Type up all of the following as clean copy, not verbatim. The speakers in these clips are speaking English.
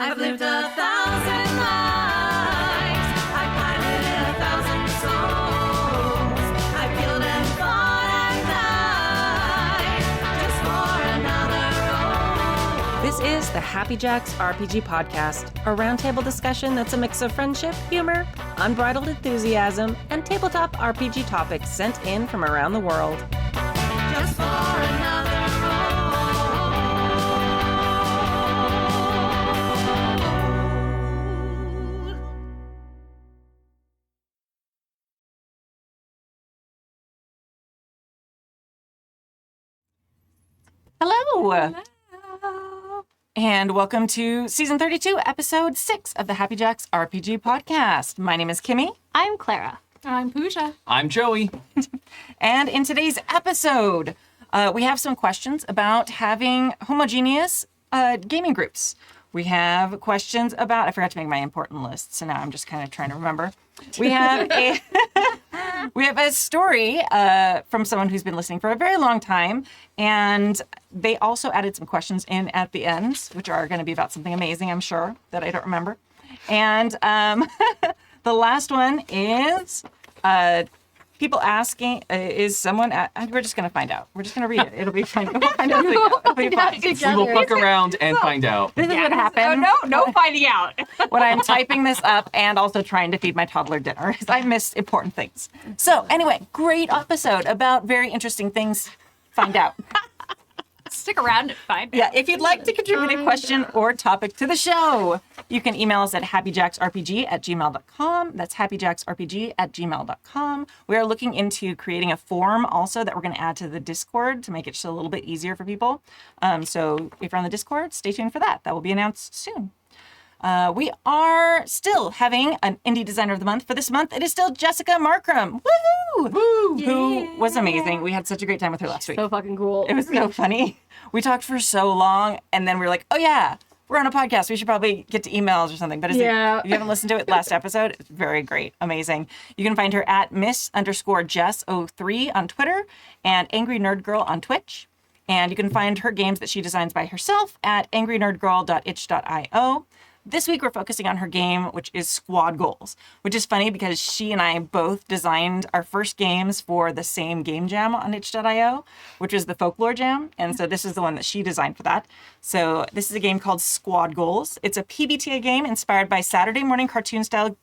I've lived 1,000 lives. I've planted 1,000 souls. I've killed and fought at night just for another role. This is the Happy Jacks RPG podcast, a roundtable discussion that's a mix of friendship, humor, unbridled enthusiasm, and tabletop RPG topics sent in from around the world. Just for another role. Hello! And welcome to Season 32, Episode 6 of the Happy Jacks RPG podcast. My name is Kimi. I'm Clara. I'm Pooja. I'm Joey. And in today's episode, we have some questions about having homogeneous gaming groups. We have questions about, I forgot to make my important list, so now I'm just kind of trying to remember. We have a we have a story from someone who's been listening for a very long time, and they also added some questions in at the end, which are going to be about something amazing, I'm sure, that I don't remember. And the last one is people asking, is someone, we're just going to find out. We're just going to read it. It'll be fun. We'll find out. It'll be fun. We will fuck around and find out. This is what happened. No finding out. When I'm typing this up and also trying to feed my toddler dinner, because I missed important things. So anyway, great episode about very interesting things. Find out. Stick around and find out. Yeah, if you'd like to contribute a question or topic to the show, you can email us at happyjacksrpg@gmail.com. That's happyjacksrpg@gmail.com. We are looking into creating a form also that we're going to add to the Discord to make it just a little bit easier for people. So if you're on the Discord, stay tuned for that. That will be announced soon. We are still having an Indie Designer of the Month. For this month, it is still Jessica Marcrum. Woohoo! Woo! Who was amazing. We had such a great time with her last week. So fucking cool. It was so funny. We talked for so long, and then we were like, oh yeah, we're on a podcast. We should probably get to emails or something. But if you haven't listened to it, last episode, it's very great. Amazing. You can find her at miss_Jess03 on Twitter and Angry Nerd Girl on Twitch. And you can find her games that she designs by herself at angrynerdgirl.itch.io. This week, we're focusing on her game, which is Squad Goals, which is funny because she and I both designed our first games for the same game jam on itch.io, which is the Folklore Jam. And so this is the one that she designed for that. So this is a game called Squad Goals. It's a PBTA game inspired by Saturday morning cartoon-style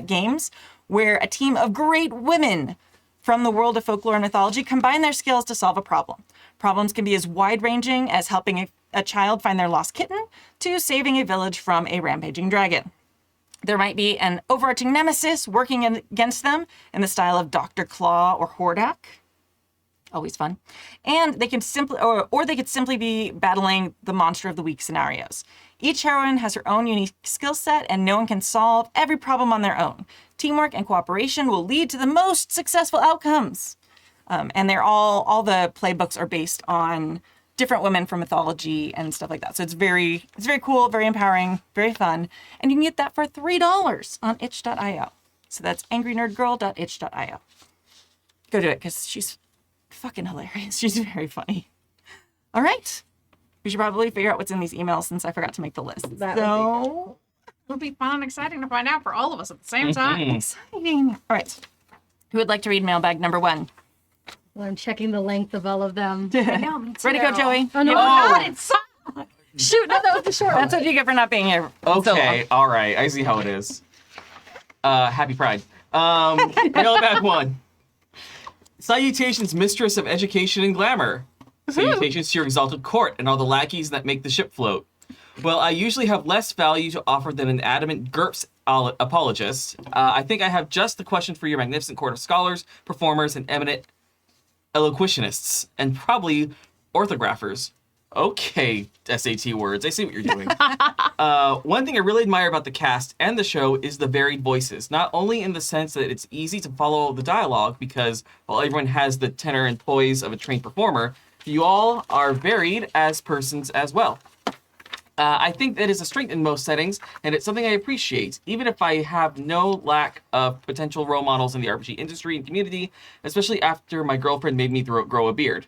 games where a team of great women from the world of folklore and mythology combine their skills to solve a problem. Problems can be as wide-ranging as helping a child find their lost kitten to saving a village from a rampaging dragon. There might be an overarching nemesis working against them in the style of Dr. Claw or Hordak. Always fun. And they can simply, or they could simply be battling the monster of the week scenarios. Each heroine has her own unique skill set, and no one can solve every problem on their own. Teamwork and cooperation will lead to the most successful outcomes. And they're all the playbooks are based on different women from mythology and stuff like that. So it's very cool, very empowering, very fun. And you can get that for $3 on itch.io. So that's angrynerdgirl.itch.io. Go do it because she's fucking hilarious. She's very funny. All right. We should probably figure out what's in these emails since I forgot to make the list. It'll be fun and exciting to find out for all of us at the same time. Exciting. All right. Who would like to read mailbag number 1? Well, I'm checking the length of all of them. I know, me too. Ready to go, Joey? Oh, no. God, it's so... Shoot, no, that was the short one. That's what you get for not being here. Okay, all right. I see how it is. Happy Pride. Mailbag 1. Salutations, mistress of education and glamour. Salutations to your exalted court and all the lackeys that make the ship float. Well, I usually have less value to offer than an adamant GURPS apologist. I think I have just the question for your magnificent court of scholars, performers, and eminent eloquentionists, and probably orthographers. Okay, SAT words. I see what you're doing. One thing I really admire about the cast and the show is the varied voices. Not only in the sense that it's easy to follow the dialogue because, while everyone has the tenor and poise of a trained performer, you all are varied as persons as well. I think that is a strength in most settings, and it's something I appreciate, even if I have no lack of potential role models in the RPG industry and community, especially after my girlfriend made me grow a beard.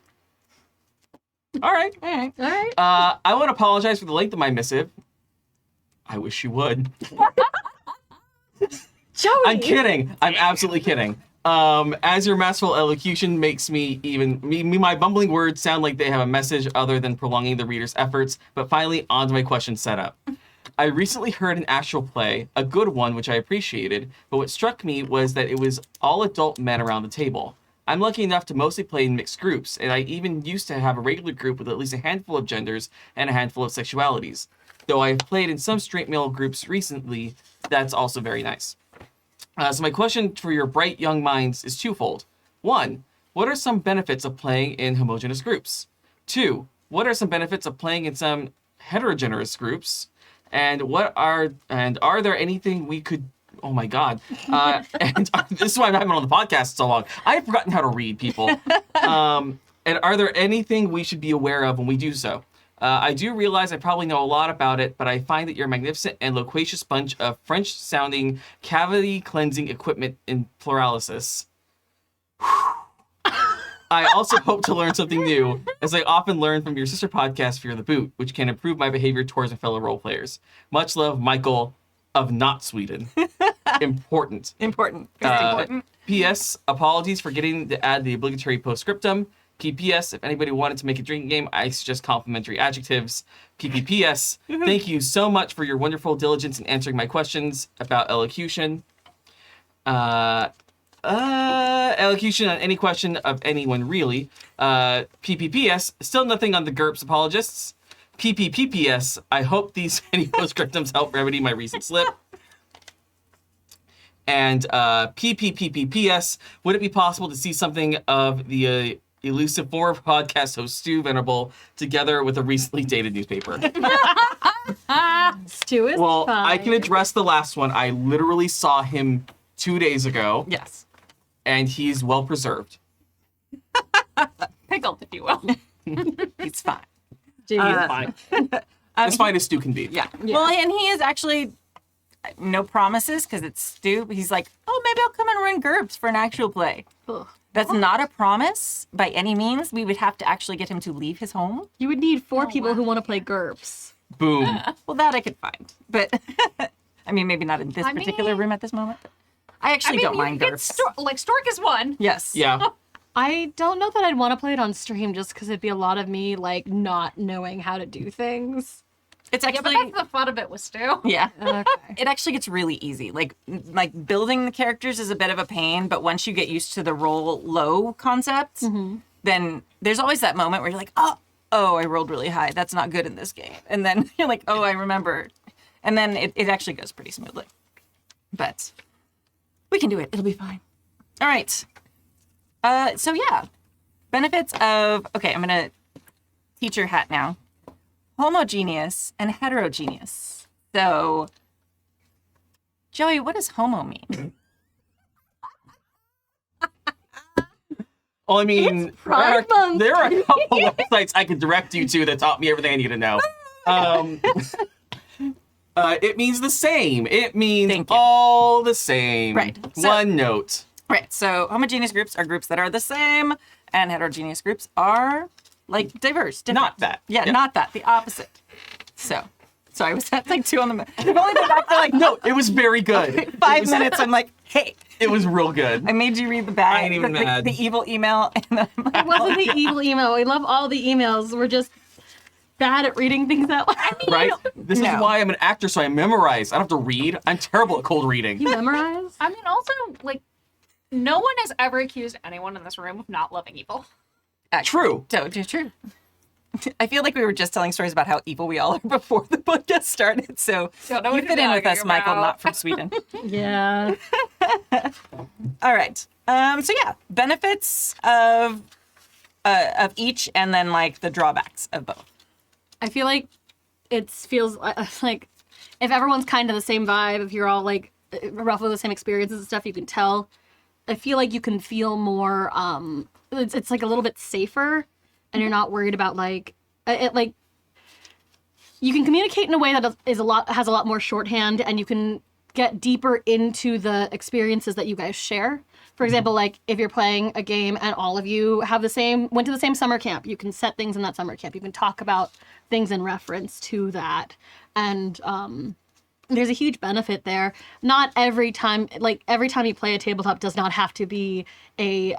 All right. All right. I want to apologize for the length of my missive. I wish you would. Joey! I'm kidding. I'm absolutely kidding. As your masterful elocution makes my bumbling words sound like they have a message other than prolonging the reader's efforts, but finally, on to my question setup. I recently heard an actual play, a good one, which I appreciated, but what struck me was that it was all adult men around the table. I'm lucky enough to mostly play in mixed groups, and I even used to have a regular group with at least a handful of genders and a handful of sexualities. Though I have played in some straight male groups recently, that's also very nice. So my question for your bright young minds is twofold. 1, what are some benefits of playing in homogeneous groups? 2, what are some benefits of playing in some heterogeneous groups? And are there anything we could? Oh my God! This is why I haven't been on the podcast so long. I've forgotten how to read, people. And are there anything we should be aware of when we do so? I do realize I probably know a lot about it, but I find that you're a magnificent and loquacious bunch of French-sounding cavity-cleansing equipment in pluralysis. I also hope to learn something new, as I often learn from your sister podcast, Fear the Boot, which can improve my behavior towards my fellow role players. Much love, Michael of not Sweden. Important. Important. Very important. P.S. Apologies for getting to add the obligatory postscriptum. P.P.S. If anybody wanted to make a drinking game, I suggest complimentary adjectives. P.P.P.S. Thank you so much for your wonderful diligence in answering my questions about elocution. Elocution on any question of anyone, really. PPPS, still nothing on the GURPS apologists. PPPPS, I hope these many postscriptums help remedy my recent slip. And PPPPS, would it be possible to see something of the elusive former podcast host Stu Venable together with a recently dated newspaper? Stu is Well, fine. I can address the last one. I literally saw him 2 days ago. Yes. And he's well preserved. Pickled, if you will. He's fine. Stu is fine. As fine as Stu can be. Yeah. Well, and he is actually no promises because it's Stu. But he's like, oh, maybe I'll come and run GURPS for an actual play. Ugh. That's not a promise by any means. We would have to actually get him to leave his home. You would need 4 people who want to play GURPS. Boom. Well, that I could find, but I mean, maybe not in this particular room at this moment. But I actually don't mind GURPS. Stork is one. Yes. Yeah. I don't know that I'd want to play it on stream just because it'd be a lot of me like not knowing how to do things. It's Yeah, but actually that's the fun of it with Stu. yeah. Okay. It actually gets really easy. Like building the characters is a bit of a pain, but once you get used to the roll low concept, then there's always that moment where you're like, oh, I rolled really high. That's not good in this game. And then you're like, oh, I remember. And then it actually goes pretty smoothly. But we can do it. It'll be fine. All right. So yeah, benefits of, okay, I'm going to teacher hat now. Homogeneous and heterogeneous. So, Joey, what does homo mean? Well, I mean, Pride Month. there are a couple websites I could direct you to that taught me everything I need to know. It means the same. It means Thank you. all the same. Right. So- One note. Right. So, homogeneous groups are groups that are the same, and heterogeneous groups are like diverse. Different. Not that. Yeah, Yeah. not that. The opposite. So, sorry, was that like 2 on the? We've only been back for like No, it was very good. 5 minutes. I'm like, hey, It was real good. I made you read the bad, I ain't even mad. the evil email, and then I'm like, It wasn't the evil email. We love all the emails. We're just bad at reading things out loud. Right? This No. is why I'm an actor, so I memorize. I don't have to read. I'm terrible at cold reading. You memorize? I mean, also, like, no one has ever accused anyone in this room of not loving evil. True. True. I feel like we were just telling stories about how evil we all are before the podcast started. So Don't know you what fit you're in with talking us, Michael, about. not from Sweden. Yeah. All right. So yeah, benefits of each, and then like the drawbacks of both. I feel like it feels like if everyone's kind of the same vibe, if you're all like roughly the same experiences and stuff, you can tell. I feel like you can feel more. It's like a little bit safer, and you're not worried about like like. You can communicate in a way that has a lot more shorthand, and you can get deeper into the experiences that you guys share. For example, like if you're playing a game and all of you went to the same summer camp, you can set things in that summer camp. You can talk about things in reference to that, and there's a huge benefit there. Not every time you play a tabletop does not have to be a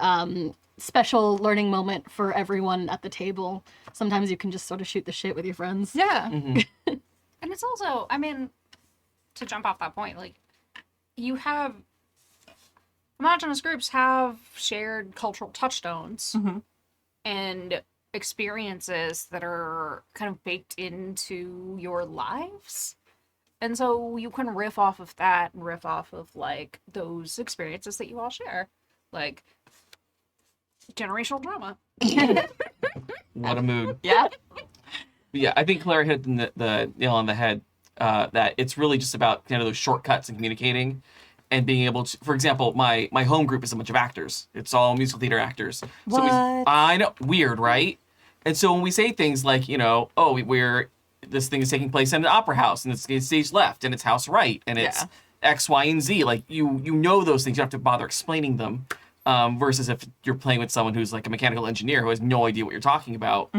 special learning moment for everyone at the table. Sometimes you can just sort of shoot the shit with your friends. Yeah. Mm-hmm. And it's also, I mean, to jump off that point, like, you have, homogeneous groups have shared cultural touchstones and experiences that are kind of baked into your lives. And so you can riff off of that and riff off of, like, those experiences that you all share. Like, generational drama. What a mood. Yeah. Yeah, I think Clara hit the nail on the head, that it's really just about kind of those shortcuts in communicating and being able to, for example, my home group is a bunch of actors. It's all musical theater actors. So I know, weird, right? And so when we say things like, you know, oh, this thing is taking place in an opera house and it's stage left and it's house right and it's X, Y, and Z, like you know those things. You don't have to bother explaining them. Versus if you're playing with someone who's like a mechanical engineer who has no idea what you're talking about,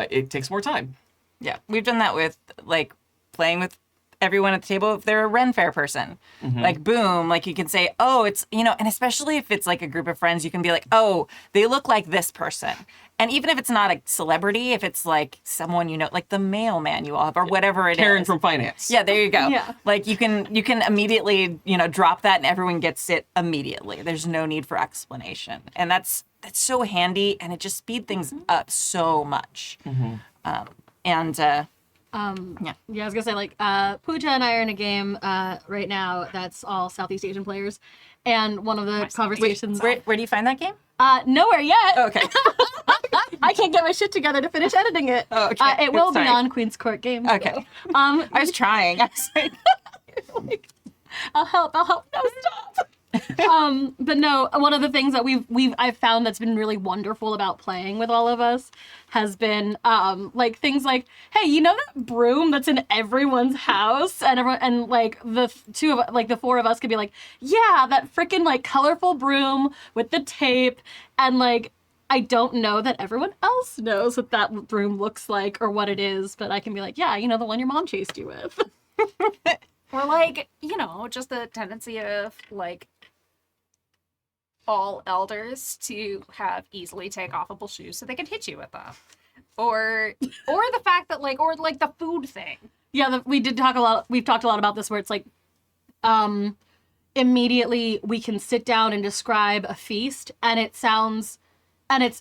it takes more time. Yeah, we've done that with like playing with everyone at the table if they're a Ren Fair person. Like, boom, like you can say, oh, it's, you know, and especially if it's like a group of friends, you can be like, oh, they look like this person. And even if it's not a celebrity, if it's like someone you know, like the mailman you all have or whatever it is. Karen from finance. Yeah, there you go. Yeah. Like you can immediately, you know, drop that and everyone gets it immediately. There's no need for explanation. And that's so handy and it just speeds things up so much. Yeah, I was gonna say, like, Pooja and I are in a game right now that's all Southeast Asian players, and one of the conversations. where do you find that game? Nowhere yet. Okay. I can't get my shit together to finish editing it. Oh, okay. It will Sorry. be on Queen's Court Games. Okay. though. I was trying. I was like, I'll help. No, stop. But no, one of the things that I've found that's been really wonderful about playing with all of us has been like things like, hey, you know that broom that's in everyone's house, and like the four of us could be like, yeah, that freaking like colorful broom with the tape, and like I don't know that everyone else knows what that broom looks like or what it is, but I can be like, yeah, you know, the one your mom chased you with. Or, like, you know, just the tendency of, like, all elders to have easily take offable shoes so they can hit you with them. Or the fact that, like, or, like, the food thing. Yeah, we've talked a lot about this where it's like, immediately we can sit down and describe a feast and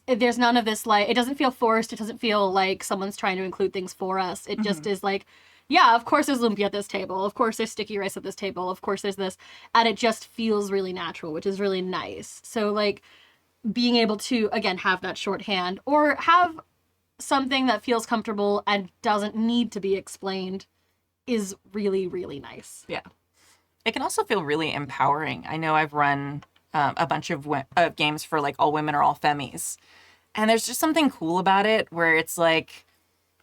there's none of this, like, it doesn't feel forced. It doesn't feel like someone's trying to include things for us. It just is like, yeah, of course there's lumpia at this table. Of course there's sticky rice at this table. Of course there's this. And it just feels really natural, which is really nice. So, like, being able to, again, have that shorthand or have something that feels comfortable and doesn't need to be explained is really, really nice. yeah. It can also feel really empowering. I know I've run a bunch of games for like all women or all femmies. And there's just something cool about it where it's like,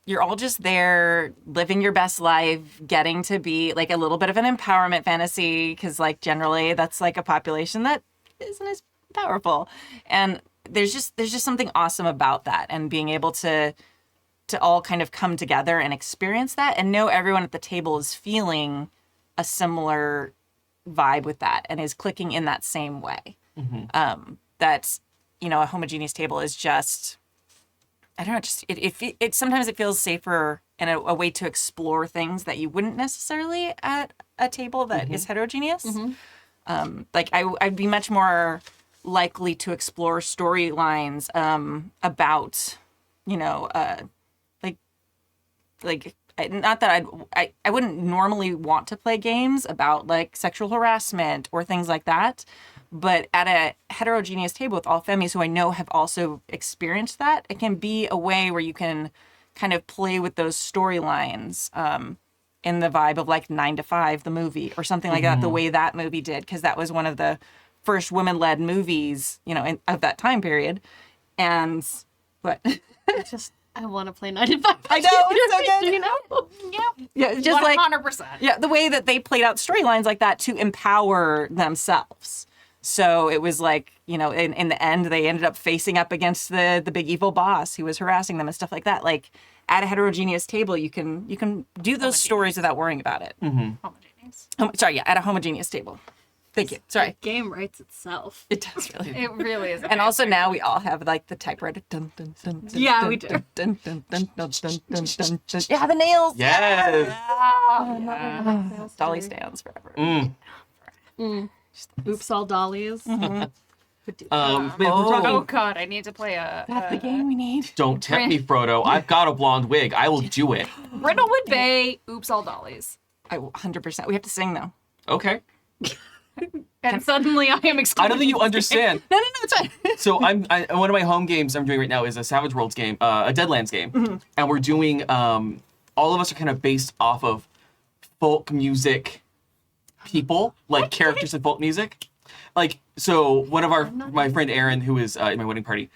you're all just there living your best life, getting to be like a little bit of an empowerment fantasy. Cause like generally that's like a population that isn't as powerful. And there's just something awesome about that. And being able to all kind of come together and experience that and know everyone at the table is feeling a similar vibe with that and is clicking in that same way. That's, you know, a homogeneous table is just, I don't know, just it sometimes it feels safer and a way to explore things that you wouldn't necessarily at a table that is heterogeneous. Like I'd be much more likely to explore storylines about, you know, like not that I wouldn't normally want to play games about like sexual harassment or things like that. But at a heterogeneous table with all femmies who I know have also experienced that, it can be a way where you can kind of play with those storylines in the vibe of like 9 to 5, the movie, or something like that, the way that movie did, because that was one of the first women-led movies, you know, of that time period. And what? I want to play 9 to 5. I know, it's so good. You know? Yeah, just 100%. Yeah, the way that they played out storylines like that to empower themselves. So it was like, you know, in the end, they ended up facing up against the big evil boss who was harassing them and stuff like that. Like at a heterogeneous table, you can do those stories without worrying about it. Homogeneous. Nice. Sorry, yeah, at a homogeneous table. Thank you. Sorry. Game writes itself. It does really. It really is. And also now we all have like the typewriter. Dun, dun, dun, dun, Yeah, dun, we do. Dun, dun, dun, dun, dun, dun, dun, dun, dun. Yeah, the nails. Yes. Dolly stands forever. Oops, all dollies. Man, we're Oh talking. god, I need to play a That's the game we need. Don't tempt me, Frodo. I've got a blonde wig. I will do it. Brindlewood Bay. Oops, all dollies. 100%. We have to sing though. Okay. And suddenly I am excluded. I don't think you understand. No, it's fine. So one of my home games I'm doing right now is a Savage Worlds game, a Deadlands game, and we're doing. All of us are kind of based off of folk music people, like characters in folk music. Like, so one of my friend Aaron, who is in my wedding party,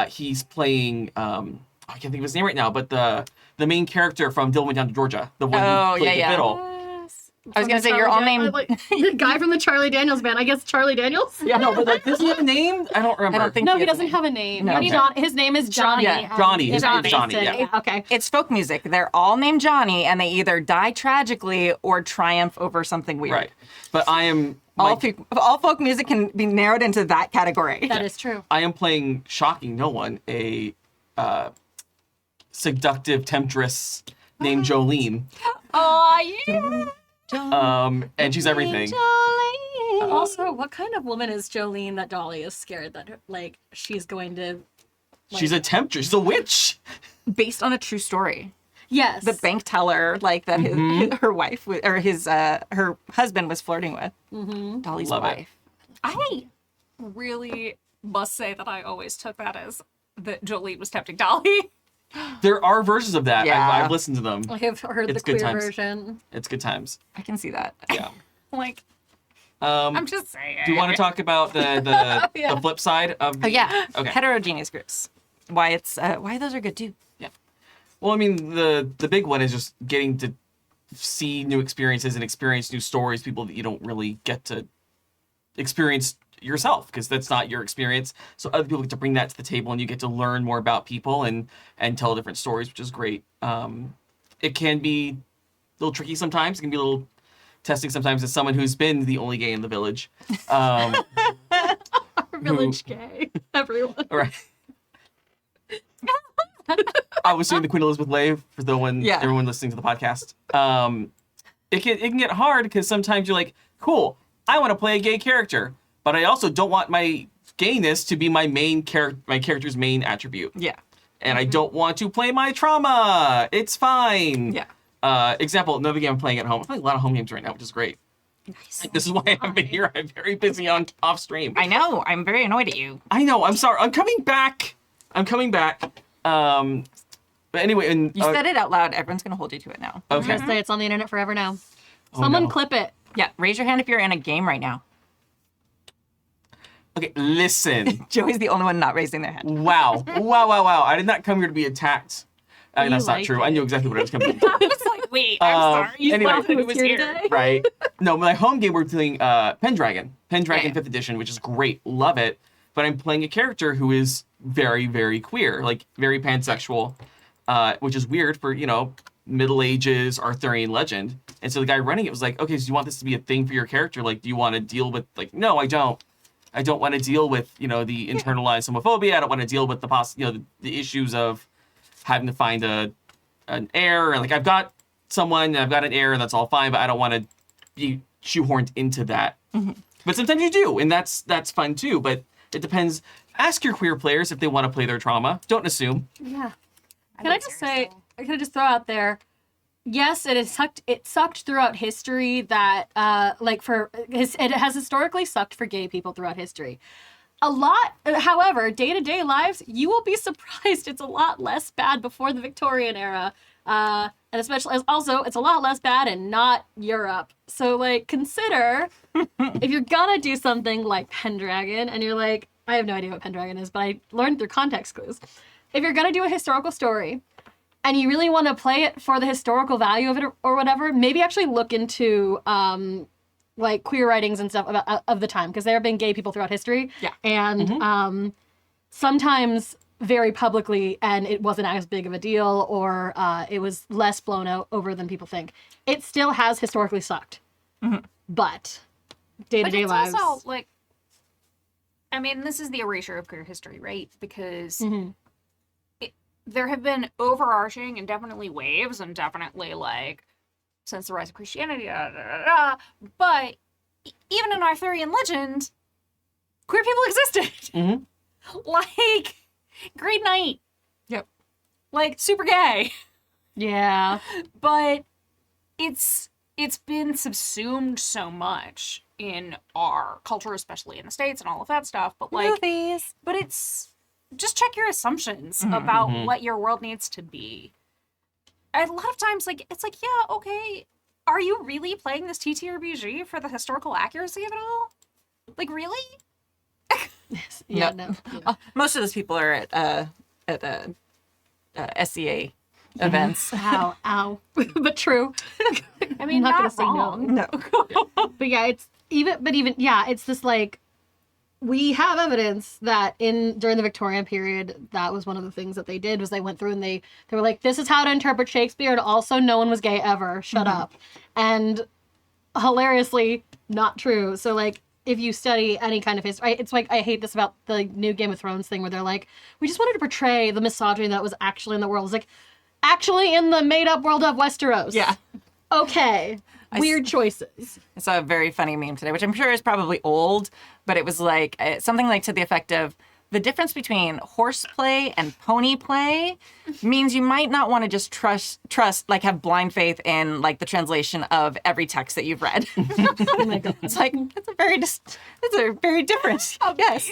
he's playing. I can't think of his name right now, but the main character from Dylan Went Down to Georgia, the one who played the fiddle. I was gonna say you're all named. The guy from the Charlie Daniels band. I guess Charlie Daniels. Yeah, no, but like, does he have a name? I don't remember. I don't think No, he has a doesn't name. have a name. No. Okay. His name is Johnny. Yeah, Johnny. His name is Johnny, Mason. yeah. Okay. It's folk music. They're all named Johnny, and they either die tragically or triumph over something weird. Right, but I am. All folk music can be narrowed into that category. That is true. I am playing Shocking No One, a seductive temptress named Jolene. Oh yeah. And she's everything. Also, what kind of woman is Jolene that Dolly is scared that like she's going to? She's a temptress. She's a witch. Based on a true story. Yes. The bank teller, like that her wife or his her husband was flirting with. Mm-hmm. Dolly's Love it. wife. I really must say that I always took that as that Jolene was tempting Dolly. There are versions of that. Yeah. I've listened to them. I have heard It's the good queer times. version. It's good times. I can see that. Yeah. Like, Um, I'm just saying. do you want to talk about the flip side of? Oh yeah. Okay. Heterogeneous groups. Why those are good too. Well, I mean, the big one is just getting to see new experiences and experience new stories, people that you don't really get to experience yourself because that's not your experience. So other people get to bring that to the table, and you get to learn more about people and tell different stories, which is great. It can be a little tricky sometimes. It can be a little testing sometimes as someone who's been the only gay in the village. Village gay. Everyone. All right. I was doing the Queen Elizabeth Lave for everyone listening to the podcast. It can get hard because sometimes you're like, cool, I want to play a gay character, but I also don't want my gayness to be my character's main attribute. Yeah. And I don't want to play my trauma. It's fine. Yeah. Example, another game I'm playing at home. I'm playing a lot of home games right now, which is great. Nice. This is why I haven't been here. I'm very busy off stream. I know. I'm very annoyed at you. I know. I'm sorry. I'm coming back. But anyway, and You said it out loud. Everyone's gonna hold you to it now. I was okay. gonna say it's on the internet forever now. Someone no. clip it. Yeah. Raise your hand if you're in a game right now. Okay, listen. Joey's the only one not raising their hand. Wow. I did not come here to be attacked. That's not like true. it. I knew exactly what I was coming to. I was like, wait, I'm sorry. You anyway. thought who was here. today? Right. No, my home game we're playing Pendragon. Pendragon Yeah. 5th edition, which is great. Love it. But I'm playing a character who is very, very queer, like very pansexual, which is weird for, Middle Ages Arthurian legend. And so the guy running it was like, okay, so you want this to be a thing for your character? Like, do you want to deal with, like, no, I don't. I don't want to deal with, the internalized homophobia. I don't want to deal with the issues of having to find an heir. And like, I've got someone, I've got an heir, and that's all fine, but I don't want to be shoehorned into that. Mm-hmm. But sometimes you do, and that's fun too. But it depends. Ask your queer players if they want to play their trauma. Don't assume. Yeah. Can I just say? Can I just throw out there? Yes, it sucked throughout history that it has historically sucked for gay people throughout history. However, day-to-day lives, you will be surprised it's a lot less bad before the Victorian era. And especially also it's a lot less bad in not Europe. So like consider if you're gonna do something like Pendragon and you're like, I have no idea what Pendragon is, but I learned through context clues. If you're gonna do a historical story and you really want to play it for the historical value of it or whatever, maybe actually look into like queer writings and stuff about of the time, because there have been gay people throughout history. Yeah. And sometimes very publicly, and it wasn't as big of a deal, or it was less blown over than people think. It still has historically sucked. but day-to-day But lives. it's also like, I mean, this is the erasure of queer history, right? Because there have been overarching and definitely waves and definitely like since the rise of Christianity, but even in Arthurian legend, queer people existed. Like Green Knight. Yep. Like super gay. Yeah. But it's been subsumed so much in our culture, especially in the States and all of that stuff. But like Movies. but it's just check your assumptions about what your world needs to be. A lot of times, like, it's like, yeah, okay, are you really playing this TTRPG for the historical accuracy of it all? Like, really? Yeah, No. no. Most of those people are at SCA events. Ow. But true. I mean, not not, gonna say no. wrong. No. But yeah, it's this like, we have evidence that during the Victorian period, that was one of the things that they did, was they went through and they were like, this is how to interpret Shakespeare, and also no one was gay ever. Shut up. And hilariously, not true. So like, if you study any kind of history, it's like, I hate this about the new Game of Thrones thing where they're like, we just wanted to portray the misogyny that was actually in the world. It's like, actually in the made-up world of Westeros. Yeah. Okay. Weird choices. I saw a very funny meme today, which I'm sure is probably old, but it was like something like to the effect of the difference between horseplay and pony play means you might not want to just trust, like have blind faith in like the translation of every text that you've read. Oh my God. It's like it's a very different. Yes.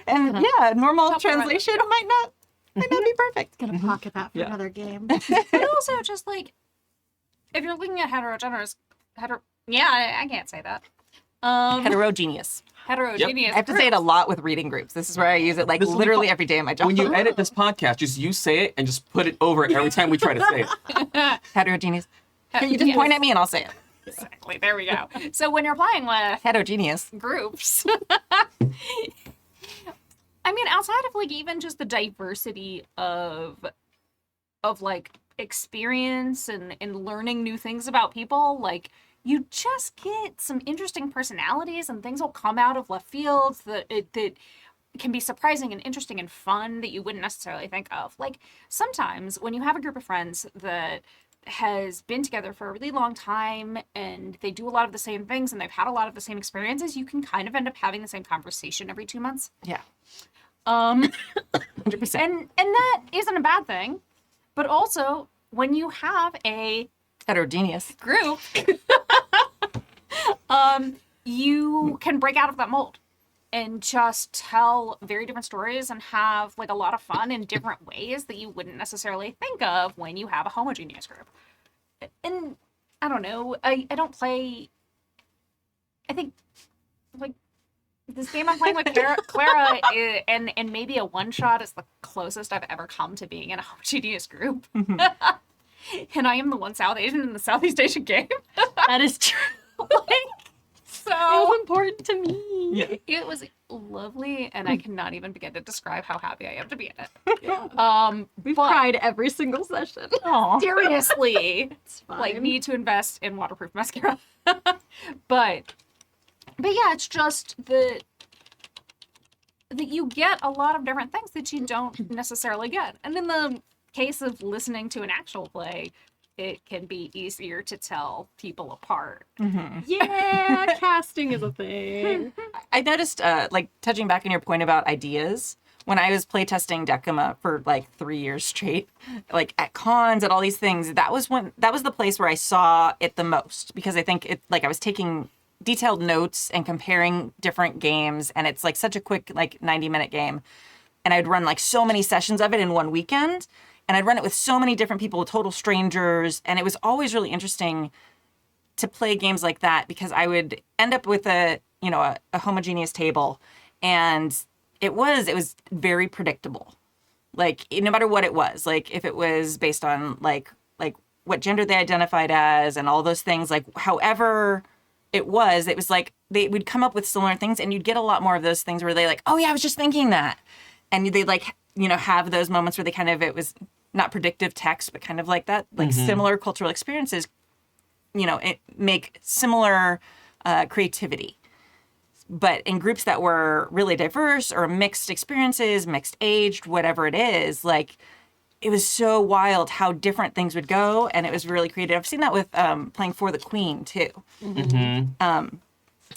And yeah, normal translation might not be perfect. Gonna pocket that for another game. But also, just like, if you're looking at heterogeneous, I can't say that. Heterogeneous. Heterogeneous. I have to say it a lot with reading groups. This is where I use it like This will be literally fun. every day in my job. When you edit this podcast, just you say it and just put it over every time we try to say it. Heterogeneous. You just point at me and I'll say it. Exactly. There we go. So when you're playing with Heterogeneous. groups, I mean, outside of like even just the diversity of like experience and learning new things about people, like you just get some interesting personalities and things will come out of left field that can be surprising and interesting and fun that you wouldn't necessarily think of. Like sometimes when you have a group of friends that has been together for a really long time and they do a lot of the same things and they've had a lot of the same experiences, you can kind of end up having the same conversation every 2 months. Yeah. 100%. And that isn't a bad thing. But also, when you have a Heterogeneous. group, you can break out of that mold and just tell very different stories and have like a lot of fun in different ways that you wouldn't necessarily think of when you have a homogeneous group. And I don't know, I don't play, I think like this game I'm playing with Clara and maybe a one-shot is the closest I've ever come to being in a homogeneous group. And I am the one South Asian in the Southeast Asian game. That is true. So It was important to me. Yeah. it was lovely, and I cannot even begin to describe how happy I am to be in it. We've but cried every single session. Aw. seriously, It's fine. like need to invest in waterproof mascara. But yeah, it's just that you get a lot of different things that you don't necessarily get. And in the case of listening to an actual play, it can be easier to tell people apart. Yeah, casting is a thing. I noticed, like, touching back on your point about ideas, when I was playtesting Decima for like 3 years straight, like at cons, at all these things, that was the place where I saw it the most, because I think it, like, I was taking detailed notes and comparing different games, and it's like such a quick, like, 90-minute game. And I'd run like so many sessions of it in one weekend, and I'd run it with so many different people, total strangers, and it was always really interesting to play games like that, because I would end up with a homogeneous table, and it was very predictable. Like, no matter what it was, like if it was based on like what gender they identified as and all those things, like however it was like they would come up with similar things, and you'd get a lot more of those things where they like, oh yeah, I was just thinking that. And they like, have those moments where they kind of, it was not predictive text, but kind of like that, like similar cultural experiences make similar creativity. But in groups that were really diverse or mixed experiences, mixed aged, whatever it is, like it was so wild how different things would go, and it was really creative. I've seen that with playing For the Queen too.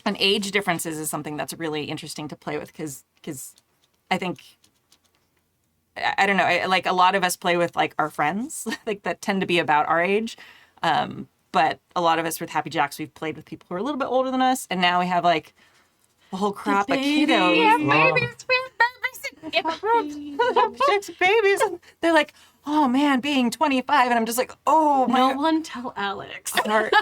And age differences is something that's really interesting to play with because I think I don't know, like a lot of us play with like our friends like that tend to be about our age, but a lot of us with Happy Jacks we've played with people who are a little bit older than us, and now we have like a whole crop of kiddos. Yeah, Wow. Six babies. And they're like, oh man, being 25. And I'm just like, oh my No one tell Alex. heart.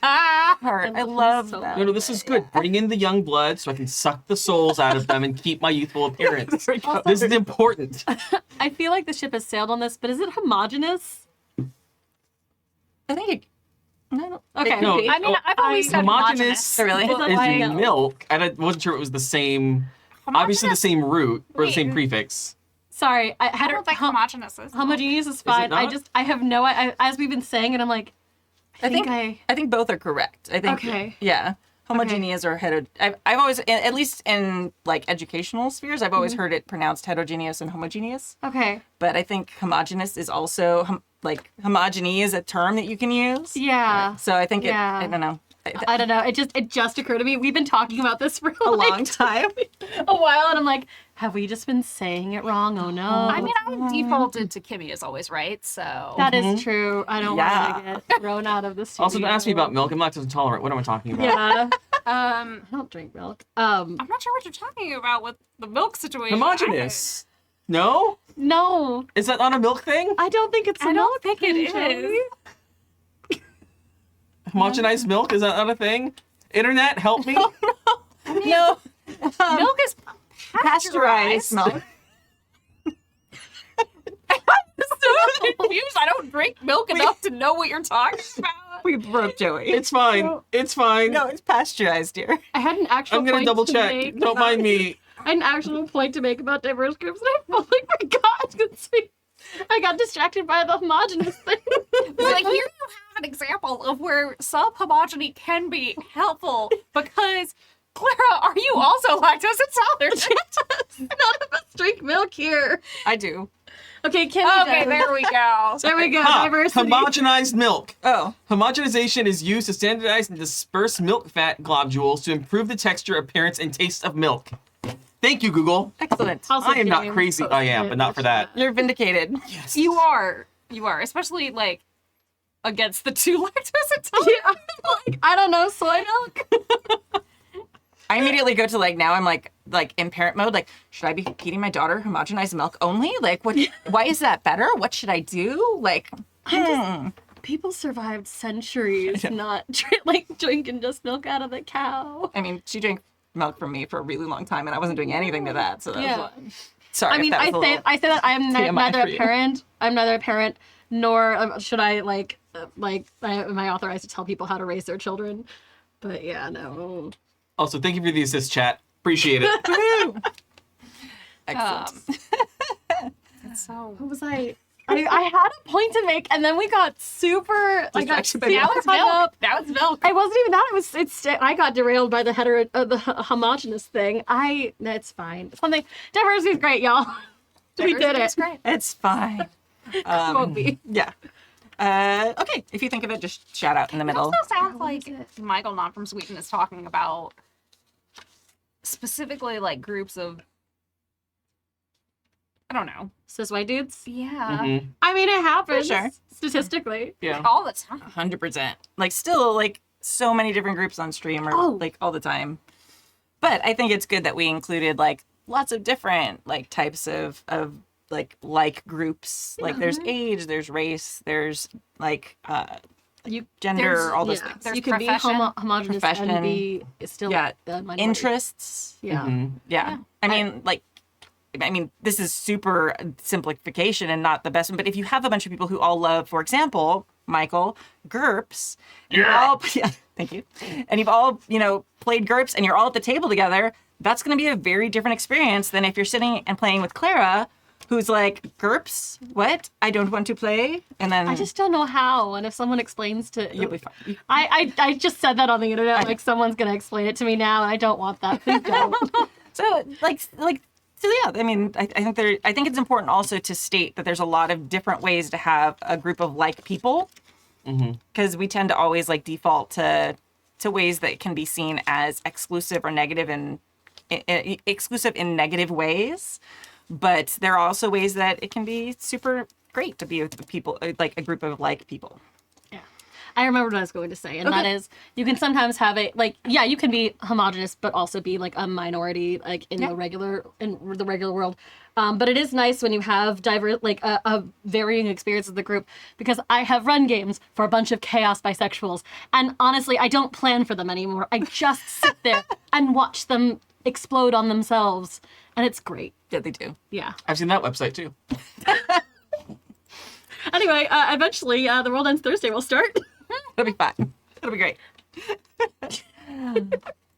Heart. I love so that. No, this is good. Bring in the young blood so I can suck the souls out of them and keep my youthful appearance. This is important. I feel like the ship has sailed on this, but is it homogenous? I think it, no, Okay. No, I mean, I've always said homogeneous Really? Is that is why I know? milk, and I wasn't sure it was the same, obviously the same root or the same Wait. prefix. Sorry, I don't think homogeneous is. homogeneous is fine. not? I have no. As we've been saying it, I'm like, I think both are correct. I think, Okay. yeah. Homogeneous or I've always, at least in like educational spheres, I've always heard it pronounced heterogeneous and homogeneous. okay. But I think homogeneous is also, like, homogeny is a term that you can use. Yeah. So I think Yeah. I don't know. I don't know. It just occurred to me. We've been talking about this for A like, long time. a while, and I'm like, have we just been saying it wrong? Oh no. I mean, I defaulted to Kimi as always, right? So that is true. I don't Yeah. want to get thrown out of the studio. Also, don't ask me about milk. I'm lactose intolerant. What am I talking about? Yeah. I I don't drink milk. I'm not sure what you're talking about with the milk situation. Homogeneous. No? No, Is that not a milk thing? I don't think it's. I don't think it is. Homogenized milk? Is that not a thing? Internet, help me. No. Milk is Pasteurized milk. so confused. I don't drink milk enough to know what you're talking about. We broke Joey. It's fine. It's fine. No, it's pasteurized, dear. I had an actual. I'm gonna point double to check. make. Don't mind me. I had an actual point to make about diverse groups, and I fully forgot. I got distracted by the homogenous thing. Like, here you have an example of where sub-homogeny can be helpful because, Clara, are you also lactose intolerant? None of us drink milk here. I do. Okay, Kim. Okay, there we go. There we go. Ha! Diversity. Homogenized milk. Oh. Homogenization is used to standardize and disperse milk fat globules to improve the texture, appearance, and taste of milk. Thank you, Google. Excellent. Also, I am not James crazy. I am, posted but not for that. You're vindicated. Yes. You are, especially like against the two lactose intolerant. Yeah, like, I don't know, soy milk. I immediately go to like, now I'm like in parent mode, like, should I be feeding my daughter homogenized milk only? Like, what? Why is that better? What should I do? Like, People survived centuries not drinking just milk out of the cow. I mean, she drank milk from me for a really long time, and I wasn't doing anything to that. So that's Yeah. why. Sorry. I mean, if that I was a say little- I say that I am TMI neither for a you. parent. I'm neither a parent nor should I am I authorized to tell people how to raise their children? But yeah, no. Also, thank you for the assist, chat. Appreciate it. Excellent. So What was I had a point to make, and then we got super. I got Distracted by super milk. that was hung milk. up. That was milk. I wasn't even that. I got derailed by the homogenous thing. That's fine. Something diversity is great, y'all. We did It's it. great. It's fine. Won't be. Yeah. Okay. If you think of it, just shout out in the It middle. also sounds like Michael, not from Sweden, is talking about specifically like groups of, I don't know. Cis white dudes. Yeah. Mhm. I mean, it happens sure. statistically. Yeah. All the time. 100%. Like, still, like, so many different groups on stream or like all the time. But I think it's good that we included like lots of different like types of like groups. Like, there's age, there's race, there's like You gender, There's- all those yeah. things. There's You can be profession. homogenous Profession. and be still Yeah. the minority. Interests. Yeah. Mhm. Yeah. I mean, this is super simplification and not the best one, but if you have a bunch of people who all love, for example, Michael, GURPS, and you're all, yeah, thank you, and you've all, played GURPS and you're all at the table together, that's going to be a very different experience than if you're sitting and playing with Clara, who's like, GURPS? What? I don't want to play. And then I just don't know how. And if someone explains to... you'll be fine. I just said that on the internet. Like, someone's going to explain it to me now, and I don't want that. Please don't. So yeah, I mean, I think it's important also to state that there's a lot of different ways to have a group of like people, because we tend to always like default to ways that can be seen as exclusive or negative and exclusive in negative ways. But there are also ways that it can be super great to be with people, like a group of like people. Yeah. I remember what I was going to say, and that is, you can sometimes have you can be homogenous, but also be like a minority, like in the regular world. But it is nice when you have diverse, like a varying experience of the group, because I have run games for a bunch of chaos bisexuals, and honestly, I don't plan for them anymore. I just sit there and watch them explode on themselves, and it's great. Yeah, they do. Yeah. I've seen that website too. Anyway, eventually, The World Ends Thursday will start. It'll be fun. It'll be great.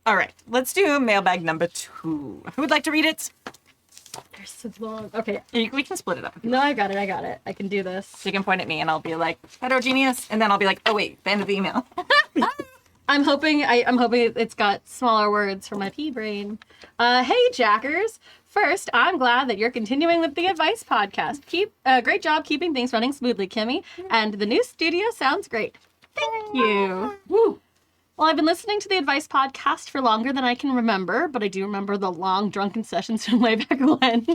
All right, let's do mailbag number 2. Who would like to read it? They're so long. Okay. We can split it up. No, I got it. I can do this. So you can point at me and I'll be like, heterogeneous, and then I'll be like, oh wait, the end of the email. I'm hoping it's got smaller words for my pea brain. Hey, Jackers. First, I'm glad that you're continuing with the Advice podcast. Great job keeping things running smoothly, Kimi. And the new studio sounds great. Thank you. Woo. Well, I've been listening to the Advice podcast for longer than I can remember, but I do remember the long drunken sessions from way back when.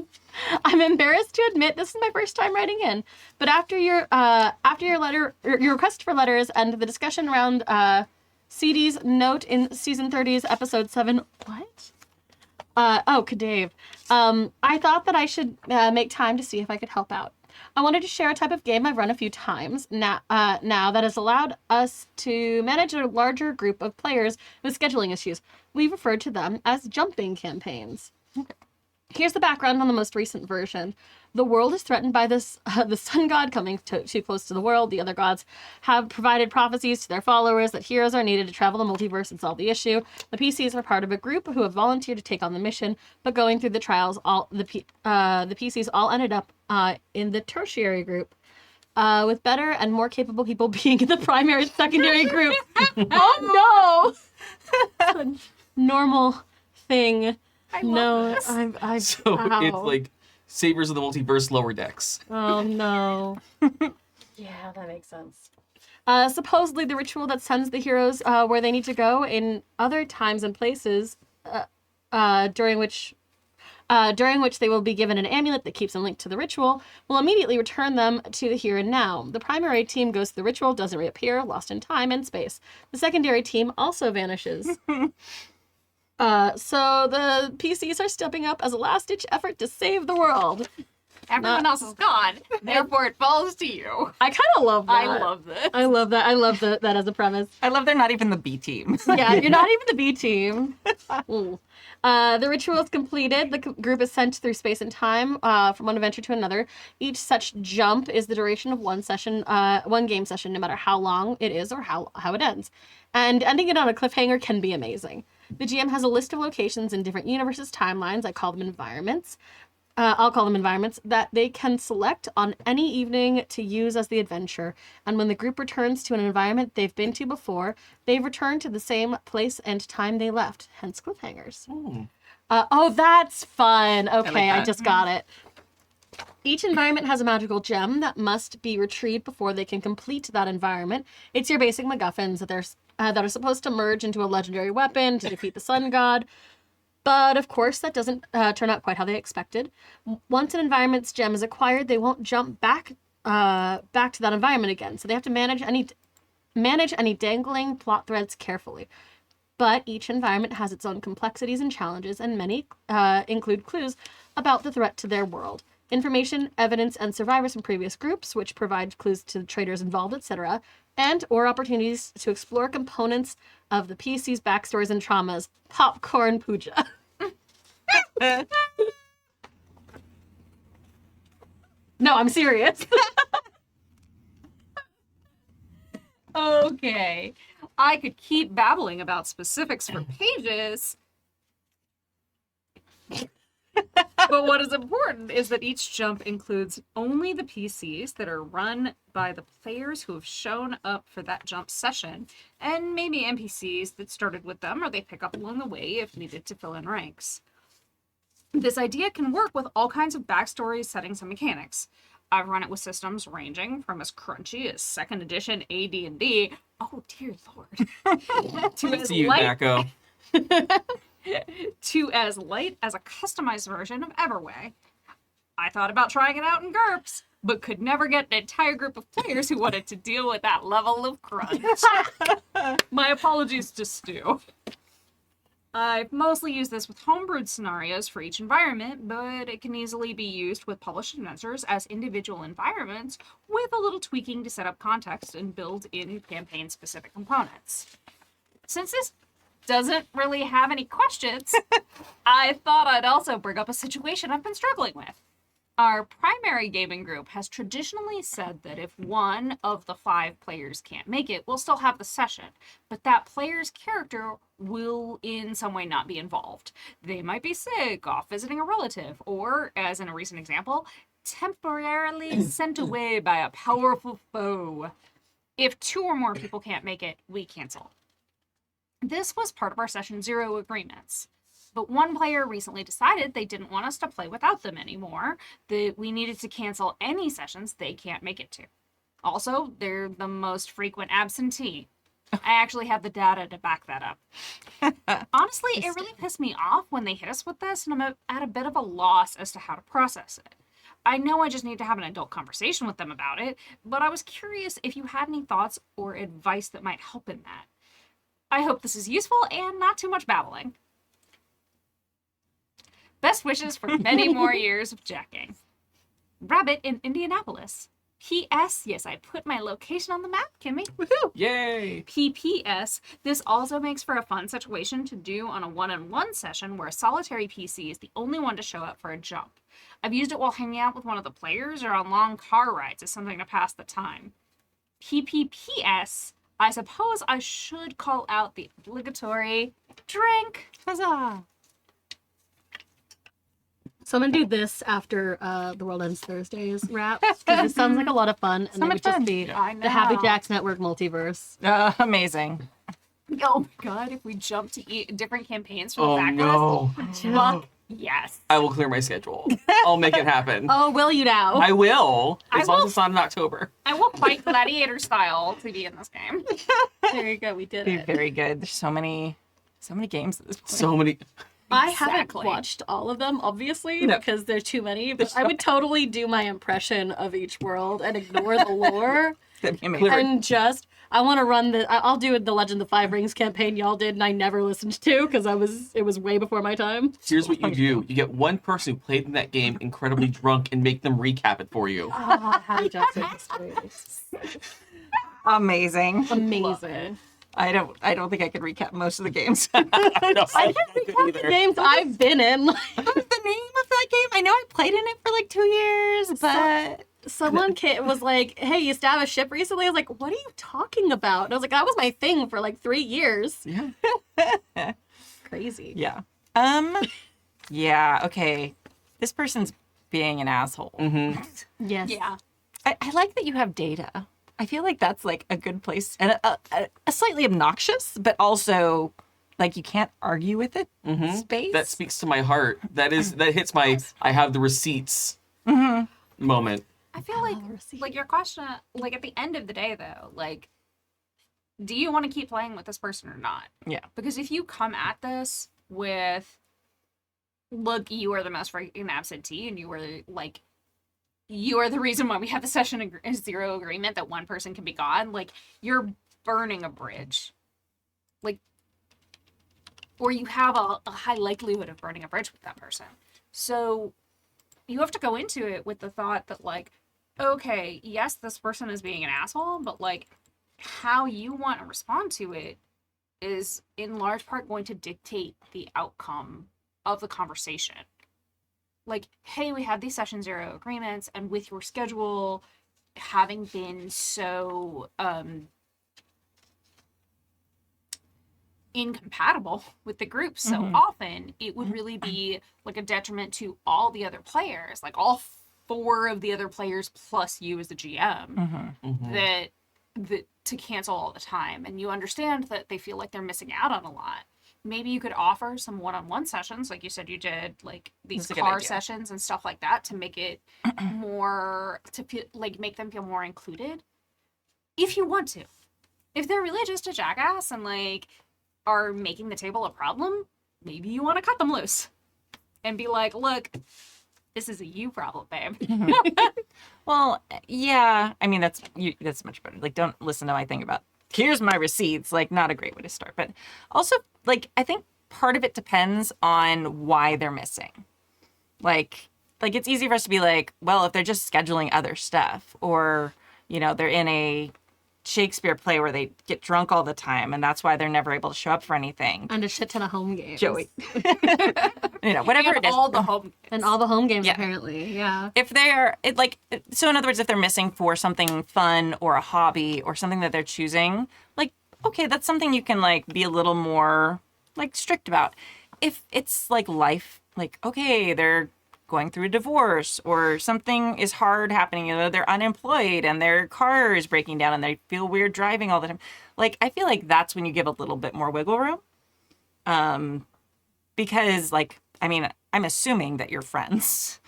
I'm embarrassed to admit this is my first time writing in, but after your letter, your request for letters, and the discussion around CD's note in season 30's episode 7, what? Kadave. I thought that I should make time to see if I could help out. I wanted to share a type of game I've run a few times now that has allowed us to manage a larger group of players with scheduling issues. We've referred to them as jumping campaigns. Here's the background on the most recent version. The world is threatened by the sun god coming too close to the world. The other gods have provided prophecies to their followers that heroes are needed to travel the multiverse and solve the issue. The PCs are part of a group who have volunteered to take on the mission, but going through the trials, the PCs all ended up in the tertiary group, with better and more capable people being in the primary and secondary group. Oh no! Normal thing. I love this. So it's like Saviors of the Multiverse Lower Decks. Oh no. Yeah, that makes sense. Supposedly the ritual that sends the heroes where they need to go in other times and places, during which they will be given an amulet that keeps them linked to the ritual, will immediately return them to the here and now. The primary team goes to the ritual, doesn't reappear, lost in time and space. The secondary team also vanishes. So the PCs are stepping up as a last-ditch effort to save the world. Everyone else is gone, therefore it falls to you. I kind of love that. I love this. I love that. I love that as a premise. I love they're not even the B team. Yeah, you're not even the B team. The ritual is completed. The group is sent through space and time from one adventure to another. Each such jump is the duration of one game session, no matter how long it is or how it ends. And ending it on a cliffhanger can be amazing. The GM has a list of locations in different universes, timelines. I'll call them environments, that they can select on any evening to use as the adventure. And when the group returns to an environment they've been to before, they return to the same place and time they left, hence cliffhangers. That's fun. Okay, I just got it. Each environment has a magical gem that must be retrieved before they can complete that environment. It's your basic MacGuffins that are supposed to merge into a legendary weapon to defeat the sun god. But of course, that doesn't turn out quite how they expected. Once an environment's gem is acquired, they won't jump back to that environment again. So they have to manage any dangling plot threads carefully. But each environment has its own complexities and challenges, and many include clues about the threat to their world. Information, evidence, and survivors from previous groups, which provide clues to the traders involved, etc., and or opportunities to explore components of the PC's backstories and traumas. Popcorn Pooja. No, I'm serious. Okay. I could keep babbling about specifics for pages. But what is important is that each jump includes only the PCs that are run by the players who have shown up for that jump session, and maybe NPCs that started with them or they pick up along the way if needed to fill in ranks. This idea can work with all kinds of backstories, settings, and mechanics. I've run it with systems ranging from as crunchy as 2nd edition AD&D, oh dear lord, to as See you, light Echo. to as light as a customized version of Everway. I thought about trying it out in GURPS, but could never get an entire group of players who wanted to deal with that level of crunch. My apologies to Stu. I've mostly used this with homebrewed scenarios for each environment, but it can easily be used with published adventures as individual environments with a little tweaking to set up context and build in campaign-specific components. Since this doesn't really have any questions, I thought I'd also bring up a situation I've been struggling with. Our primary gaming group has traditionally said that if one of the 5 players can't make it, we'll still have the session, but that player's character will in some way not be involved. They might be sick, off visiting a relative, or, as in a recent example, temporarily sent away by a powerful foe. If 2 or more people can't make it, we cancel. This was part of our Session 0 agreements. But one player recently decided they didn't want us to play without them anymore, that we needed to cancel any sessions they can't make it to. Also, they're the most frequent absentee. I actually have the data to back that up. Honestly, it really pissed me off when they hit us with this, and I'm at a bit of a loss as to how to process it. I know I just need to have an adult conversation with them about it, but I was curious if you had any thoughts or advice that might help in that. I hope this is useful and not too much babbling. Best wishes for many more years of jacking. Rabit in Indianapolis. P.S. Yes, I put my location on the map, Kimi. Woohoo! Yay! P.P.S. This also makes for a fun situation to do on a one-on-one session where a solitary PC is the only one to show up for a jump. I've used it while hanging out with one of the players or on long car rides as something to pass the time. P.P.P.S. I suppose I should call out the obligatory drink. Huzzah! So I'm gonna do this after The World Ends Thursdays wrap, because it sounds like a lot of fun, and it much would just fun. be I know. the Happy Jacks Network multiverse. Amazing. Oh my god, if we jump to eat different campaigns from the Oh backlist. no. Fuck yes. I will clear my schedule. I'll make it happen. Oh, will you now? I will, I as long will. as it's not in October. I will fight gladiator style to be in this game. There you go. We did Be it. very good. There's so many games at this point. So many. I haven't Exactly. watched all of them, obviously, No. because there's too many. But I would totally do my impression of each world and ignore the lore. That'd be amazing. Clear. And just, I want to run I'll do the Legend of the Five Rings campaign y'all did, and I never listened to because it was way before my time. Here's what you do. You get one person who played in that game incredibly drunk and make them recap it for you. Happy Jacks Amazing. Amazing. I don't think I could recap most of the games. I I can't recall the games I've been in. What was the name of that game? I know I played in it for like 2 years, but Someone was like, hey, you stabbed a ship recently? I was like, what are you talking about? And I was like, that was my thing for like 3 years. Yeah. Crazy. yeah. Yeah, okay. This person's being an asshole. Mm-hmm. Yes. Yeah. I like that you have data. I feel like that's like a good place and a slightly obnoxious, but also like you can't argue with it space. That speaks to my heart. That hits my I have the receipts moment. I feel like your question, like at the end of the day though, like, do you want to keep playing with this person or not? Yeah. Because if you come at this with, look, you are the most freaking absentee and you are the reason why we have the session 0 agreement that one person can be gone, like, you're burning a bridge. Like, or you have a high likelihood of burning a bridge with that person. So you have to go into it with the thought that, like, okay, yes, this person is being an asshole, but, like, how you want to respond to it is in large part going to dictate the outcome of the conversation. Like, hey, we had these session 0 agreements, and with your schedule having been so incompatible with the group so often, it would really be like a detriment to all the other players, like all 4 of the other players plus you as the GM, that to cancel all the time. And you understand that they feel like they're missing out on a lot. Maybe you could offer some one-on-one sessions, like you said you did, like these That's a good car idea. sessions and stuff like that, to make it more, to feel, like make them feel more included. If you want to. If they're really just a jackass and like are making the table a problem, maybe you want to cut them loose and be like, look, this is a you problem, babe. Well, yeah. I mean, that's much better. Like, don't listen to my thing about, here's my receipts. Like, not a great way to start. But also, like, I think part of it depends on why they're missing. Like it's easy for us to be like, well, if they're just scheduling other stuff, or, you know, they're in a Shakespeare play where they get drunk all the time and that's why they're never able to show up for anything. And a shit ton of home games. Joey. You know, whatever it is. All the home And all the home games, Yeah. apparently. Yeah. If they're so in other words, if they're missing for something fun or a hobby or something that they're choosing, like, okay, that's something you can like be a little more like strict about. If it's like life, like, okay, they're going through a divorce or something is hard happening, you know, they're unemployed and their car is breaking down and they feel weird driving all the time. Like, I feel like that's when you give a little bit more wiggle room. Because like, I mean, I'm assuming that you're friends,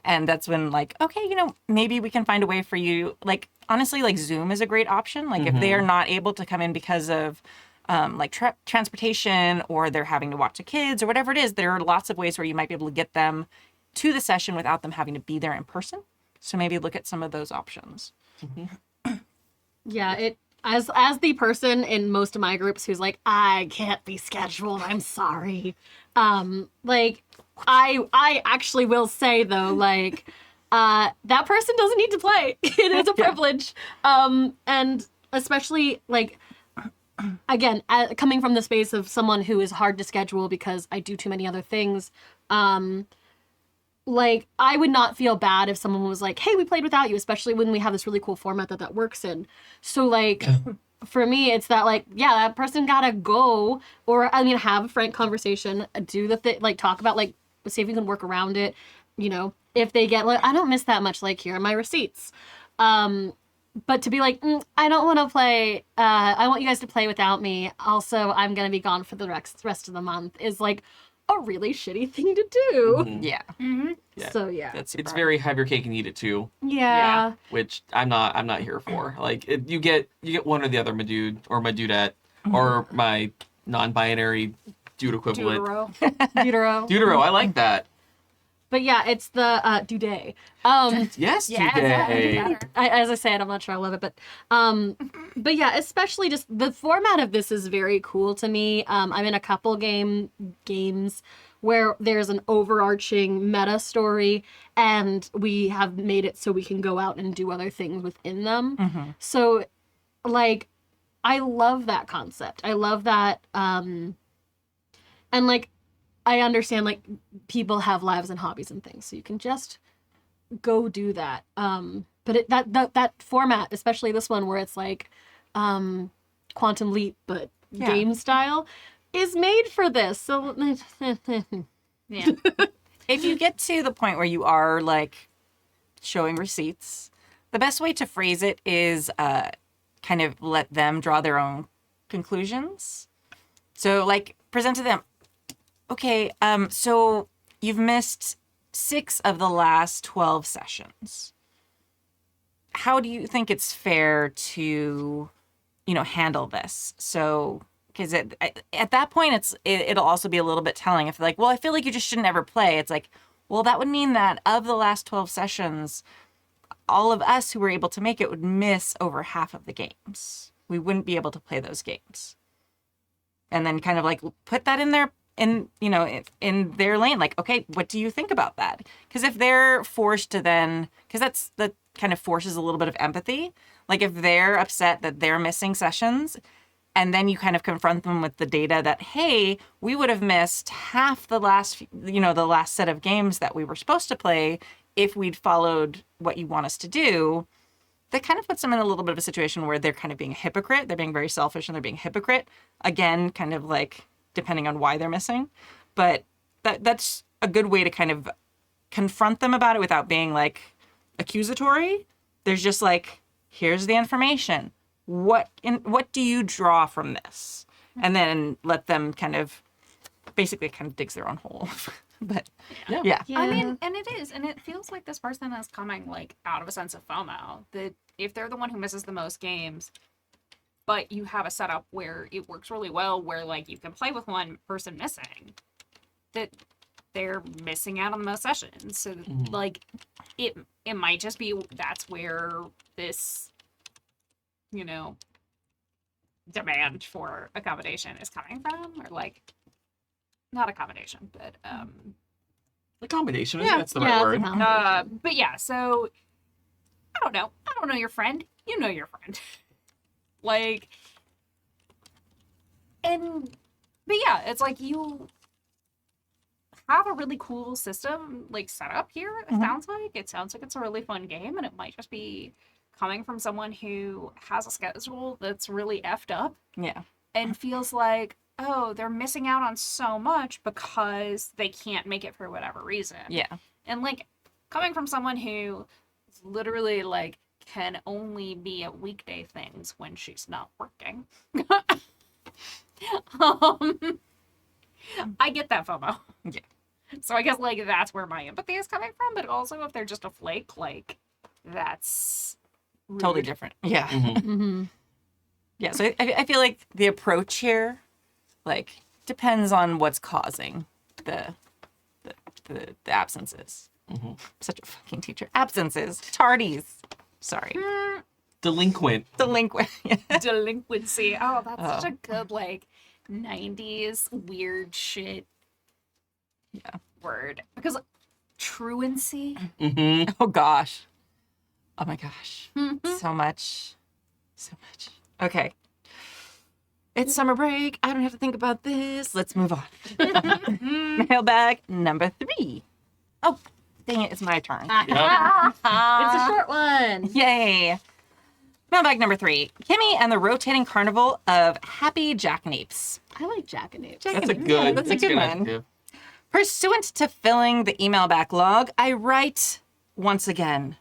and that's when like, okay, you know, maybe we can find a way for you. Like, honestly, like Zoom is a great option. Like if they are not able to come in because of like transportation, or they're having to watch the kids or whatever it is, there are lots of ways where you might be able to get them to the session without them having to be there in person. So maybe look at some of those options. Yeah, it as the person in most of my groups who's like, I can't be scheduled, I'm sorry. Like I actually will say though, like that person doesn't need to play. It is a privilege. And especially like, again, coming from the space of someone who is hard to schedule because I do too many other things, like, I would not feel bad if someone was like, hey, we played without you, especially when we have this really cool format that works in. So, like, for me, it's that, like, yeah, that person gotta go, or, I mean, have a frank conversation, do the thing, like, talk about, like, see if you can work around it, you know, if they get, like, I don't miss that much, like, here are my receipts. But to be like, I don't want to play, I want you guys to play without me, also, I'm gonna be gone for the rest of the month, is, like, a really shitty thing to do. Yeah. Yeah. So yeah. That's It's very have your cake and eat it too, Yeah. which I'm not here for. Like you get one or the other, my dude or my dudette, or my non-binary dude equivalent. Utero. Deutero, I like that. But yeah, it's the Duday. Yes, Yeah, today. As I said, I'm not sure I love it, but yeah, especially just the format of this is very cool to me. I'm in a couple games where there's an overarching meta story, and we have made it so we can go out and do other things within them. So, like, I love that concept. I love that, and like, I understand, like, people have lives and hobbies and things, so you can just go do that. But that format, especially this one where it's like Quantum Leap, but game style, is made for this. So, Yeah. If you get to the point where you are like showing receipts, the best way to phrase it is kind of let them draw their own conclusions. So like present to them, okay, so you've missed 6 of the last 12 sessions. How do you think it's fair to, you know, handle this? So, because at that point, it'll also be a little bit telling. If like, well, I feel like you just shouldn't ever play. It's like, well, that would mean that of the last 12 sessions, all of us who were able to make it would miss over half of the games. We wouldn't be able to play those games. And then kind of like put that in their lane. Like, okay, what do you think about that? Because if they're forced to then, because that kind of forces a little bit of empathy. Like if they're upset that they're missing sessions, and then you kind of confront them with the data that, hey, we would have missed half the last set of games that we were supposed to play if we'd followed what you want us to do. that kind of puts them in a little bit of a situation where they're kind of being a hypocrite. They're being very selfish and they're being a hypocrite. Again, kind of like depending on why they're missing. But that's a good way to kind of confront them about it without being like accusatory. There's just like, here's the information. What do you draw from this? And then let them kind of basically kind of digs their own hole. But yeah. I mean, and it is, and it feels like this person is coming like out of a sense of FOMO, that if they're the one who misses the most games, but you have a setup where it works really well, where like you can play with one person missing, that they're missing out on the most sessions. So like it might just be that's where this, you know, demand for accommodation is coming from, or like not accommodation, but Accommodation, I think that's the right word. but yeah, so I don't know your friend, you know your friend. Like, but yeah, it's like you have a really cool system like set up here. It sounds like it's a really fun game, and it might just be coming from someone who has a schedule that's really effed up. Yeah. And feels like, oh, they're missing out on so much because they can't make it for whatever reason. Yeah. And like coming from someone who literally like can only be at weekday things when she's not working. I get that FOMO. Yeah. So I guess like that's where my empathy is coming from, but also if they're just a flake, like that's rude. Totally different. Yeah. Mm-hmm. Yeah. So I feel like the approach here, like, depends on what's causing the absences. Such a fucking teacher. Absences. Tardies. Sorry. Delinquent. Delinquency. Oh, that's such a good like 90s weird shit word. Because truancy. Oh gosh. Oh my gosh. So much. Okay. It's summer break. I don't have to think about this. Let's move on. Mailbag number 3. Oh, dang it. It's my turn. It's a short one. Yay. Mailbag number 3. Kimmy and the rotating carnival of happy jackanapes. I like jackanapes. That's a good. That's a good one. adjective. Pursuant to filling the email backlog, I write once again.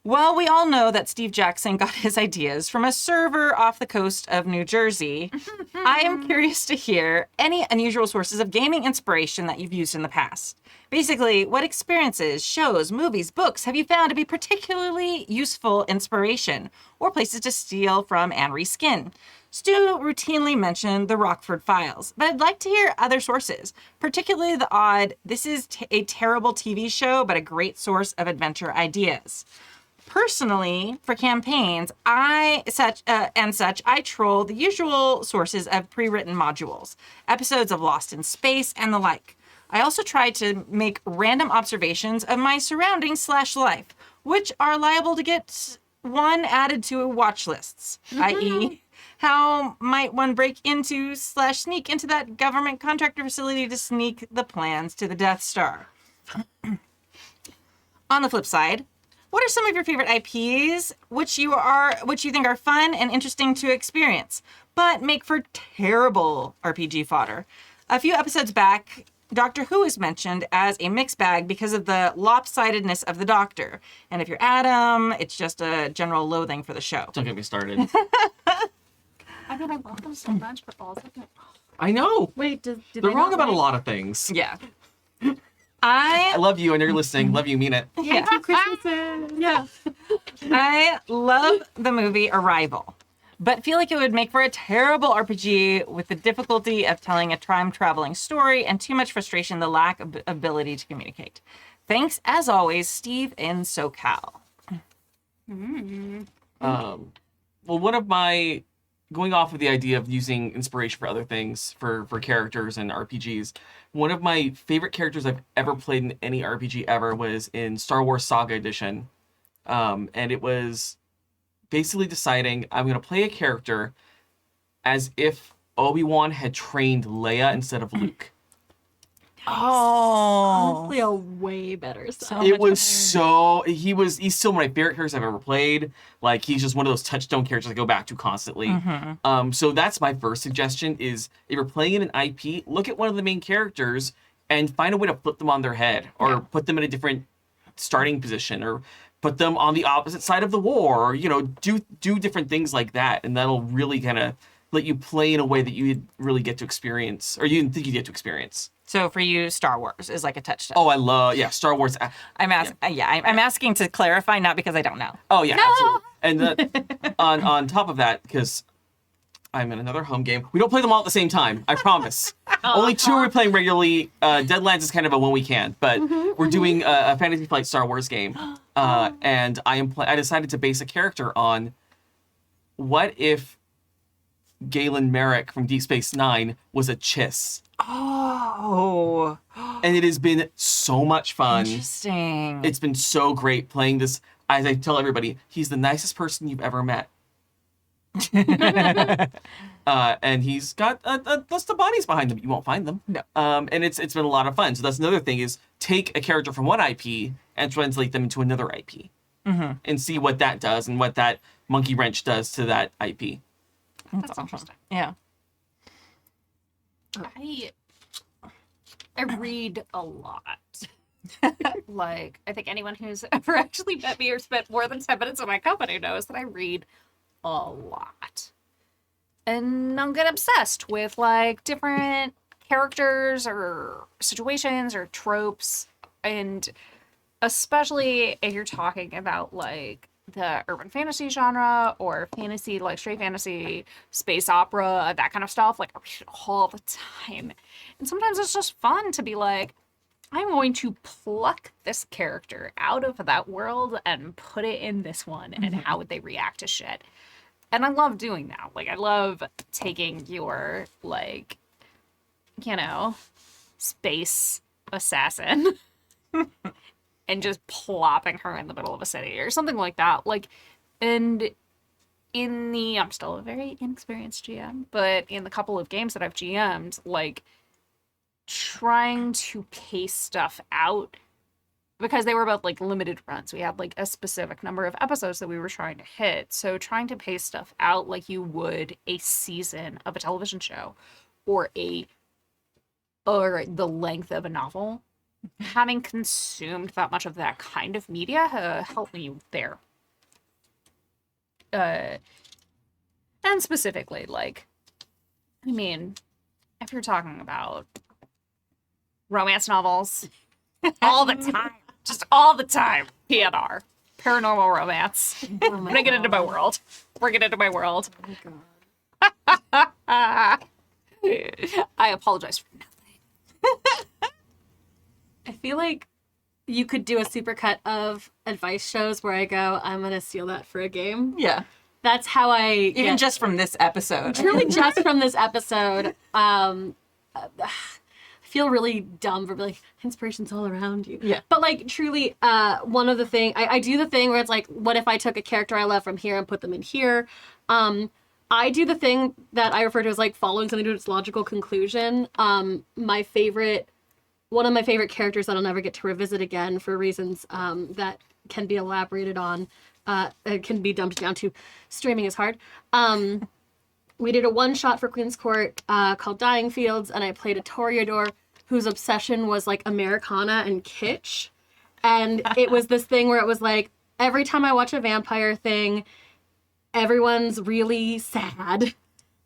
Well, we all know that Steve Jackson got his ideas from a server off the coast of New Jersey. I am curious to hear any unusual sources of gaming inspiration that you've used in the past. Basically, what experiences, shows, movies, books have you found to be particularly useful inspiration, or places to steal from and reskin? Stu routinely mentioned the Rockford Files, but I'd like to hear other sources, particularly the odd, this is a terrible TV show, but a great source of adventure ideas. Personally, for campaigns, I troll the usual sources of pre-written modules, episodes of Lost in Space, and the like. I also try to make random observations of my surroundings / life, which are liable to get one added to watch lists, i.e., how might one break into / sneak into that government contractor facility to sneak the plans to the Death Star. On the flip side, what are some of your favorite IPs which you think are fun and interesting to experience, but make for terrible RPG fodder? A few episodes back, Doctor Who is mentioned as a mixed bag because of the lopsidedness of the Doctor. And if you're Adam, it's just a general loathing for the show. Don't get me started. I mean, I love them so much, but also I know. Wait, do They're they wrong not about a like- lot of things. Yeah. I love you and you're listening. Love you, mean it. Yeah. Christmases. Yeah. I love the movie Arrival, but feel like it would make for a terrible RPG with the difficulty of telling a time-traveling story and too much frustration, the lack of ability to communicate. Thanks, as always, Steve in SoCal. Well, one of my, going off of the idea of using inspiration for other things, for characters and RPGs, one of my favorite characters I've ever played in any RPG ever was in Star Wars Saga Edition. And it was basically deciding I'm going to play a character as if Obi-Wan had trained Leia instead of Luke. Oh. Honestly, a way better stuff. It was so he's still one of my favorite characters I've ever played. Like he's just one of those touchstone characters I go back to constantly. So that's my first suggestion is if you're playing in an IP, look at one of the main characters and find a way to flip them on their head or put them in a different starting position or put them on the opposite side of the war or, you know, do different things like that. And that'll really kind of let you play in a way that you really get to experience or you didn't think you'd get to experience. So for you, Star Wars is like a touchstone. Oh, I love, Star Wars. I'm asking to clarify, not because I don't know. Oh, yeah, absolutely. And on top of that, because I'm in another home game, we don't play them all at the same time, I promise. Only 2 are we playing regularly. Deadlands is kind of a when we can, but we're doing a Fantasy Flight Star Wars game. And I decided to base a character on what if Galen Merrick from Deep Space Nine was a Chiss. Oh. And it has been so much fun. Interesting. It's been so great playing this. As I tell everybody, he's the nicest person you've ever met. And he's got a list of bodies behind him. You won't find them. No. And it's been a lot of fun. So that's another thing is take a character from one IP and translate them into another IP. And see what that does and what that monkey wrench does to that IP. That's awesome. interesting. Yeah. I read a lot. Like, I think anyone who's ever actually met me or spent more than 10 minutes in my company knows that I read a lot. And I'll get obsessed with, like, different characters or situations or tropes. And especially if you're talking about, like, the urban fantasy genre or fantasy, like straight fantasy, space opera, that kind of stuff. Like, I read it all the time. And sometimes it's just fun to be like, I'm going to pluck this character out of that world and put it in this one. And how would they react to shit? And I love doing that. Like, I love taking your, like, you know, space assassin and just plopping her in the middle of a city or something like that. Like, and I'm still a very inexperienced GM, but in the couple of games that I've GM'd, like, trying to pace stuff out because they were about, like, limited runs. We had, like, a specific number of episodes that we were trying to hit. So trying to pace stuff out like you would a season of a television show or the length of a novel. Having consumed that much of that kind of media helped me there. And specifically, like, I mean, if you're talking about romance novels, all the time, just all the time, PNR, paranormal romance. Bring it into my world. Bring it into my world. Oh my I apologize for nothing. I feel like you could do a supercut of advice shows where I go, I'm going to steal that for a game. Yeah. That's how I Even just from this episode. truly just from this episode. I feel really dumb for like inspiration's all around you. Yeah. But like truly, one of the thing I do the thing where it's like, what if I took a character I love from here and put them in here? I do the thing that I refer to as like following something to its logical conclusion. One of my favorite characters that I'll never get to revisit again for reasons that can be elaborated on, it can be dumbed down to streaming is hard. We did a one-shot for Queen's Court called Dying Fields, and I played a Toreador whose obsession was like Americana and kitsch. And it was this thing where it was like, every time I watch a vampire thing, everyone's really sad.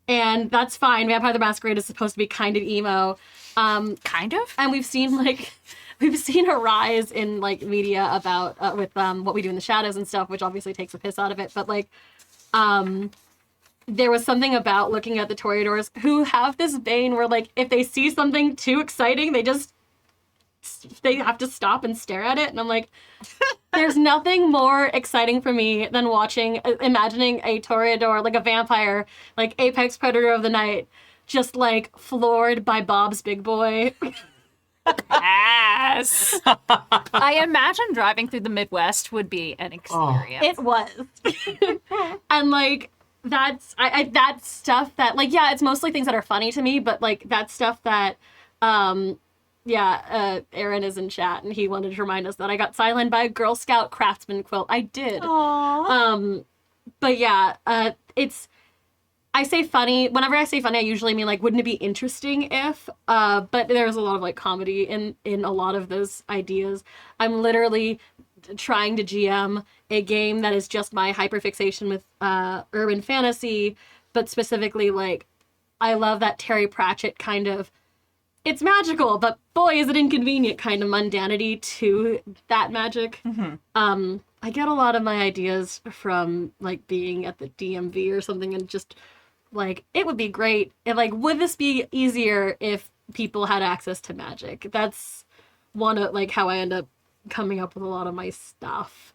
And that's fine. Vampire the Masquerade is supposed to be kind of emo. Kind of? And we've seen a rise in like media about with What We Do in the Shadows and stuff, which obviously takes a piss out of it. But like, there was something about looking at the Toreadors who have this vein where like, if they see something too exciting, they have to stop and stare at it. And I'm like, there's nothing more exciting for me than imagining a Toreador, like a vampire, like apex predator of the night, just like floored by Bob's Big Boy. Yes. I imagine driving through the Midwest would be an experience. It was. And like, that's stuff that like, yeah, it's mostly things that are funny to me, but like that's stuff that Aaron is in chat, and he wanted to remind us that I got sidelined by a Girl Scout craftsman quilt. I did. Aww. But yeah, I say funny. Whenever I say funny, I usually mean like, wouldn't it be interesting if? But there's a lot of like comedy in a lot of those ideas. I'm literally trying to GM a game that is just my hyperfixation with urban fantasy, but specifically like, I love that Terry Pratchett kind of, it's magical, but boy, is it inconvenient kind of mundanity to that magic. I get a lot of my ideas from like being at the DMV or something, and just like, it would be great if like, would this be easier if people had access to magic? That's one of like how I end up coming up with a lot of my stuff.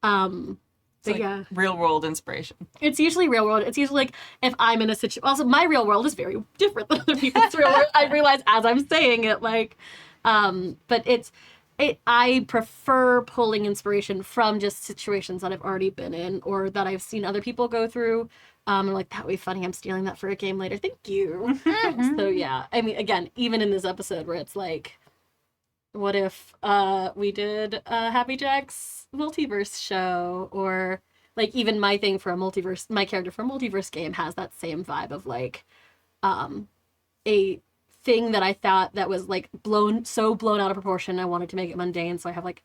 But Like yeah, real world inspiration. it's usually real world. It's usually like if I'm in a situation. Also, my real world is very different than other people's real world. I realize as I'm saying it, like, but I prefer pulling inspiration from just situations that I've already been in or that I've seen other people go through. And like, that would be funny. I'm stealing that for a game later. Thank you. So yeah, I mean, again, even in this episode where it's like, what if we did a Happy Jack's multiverse show, or like even my thing for a multiverse, my character for a multiverse game has that same vibe of like a thing that I thought that was like blown out of proportion. I wanted to make it mundane, so I have like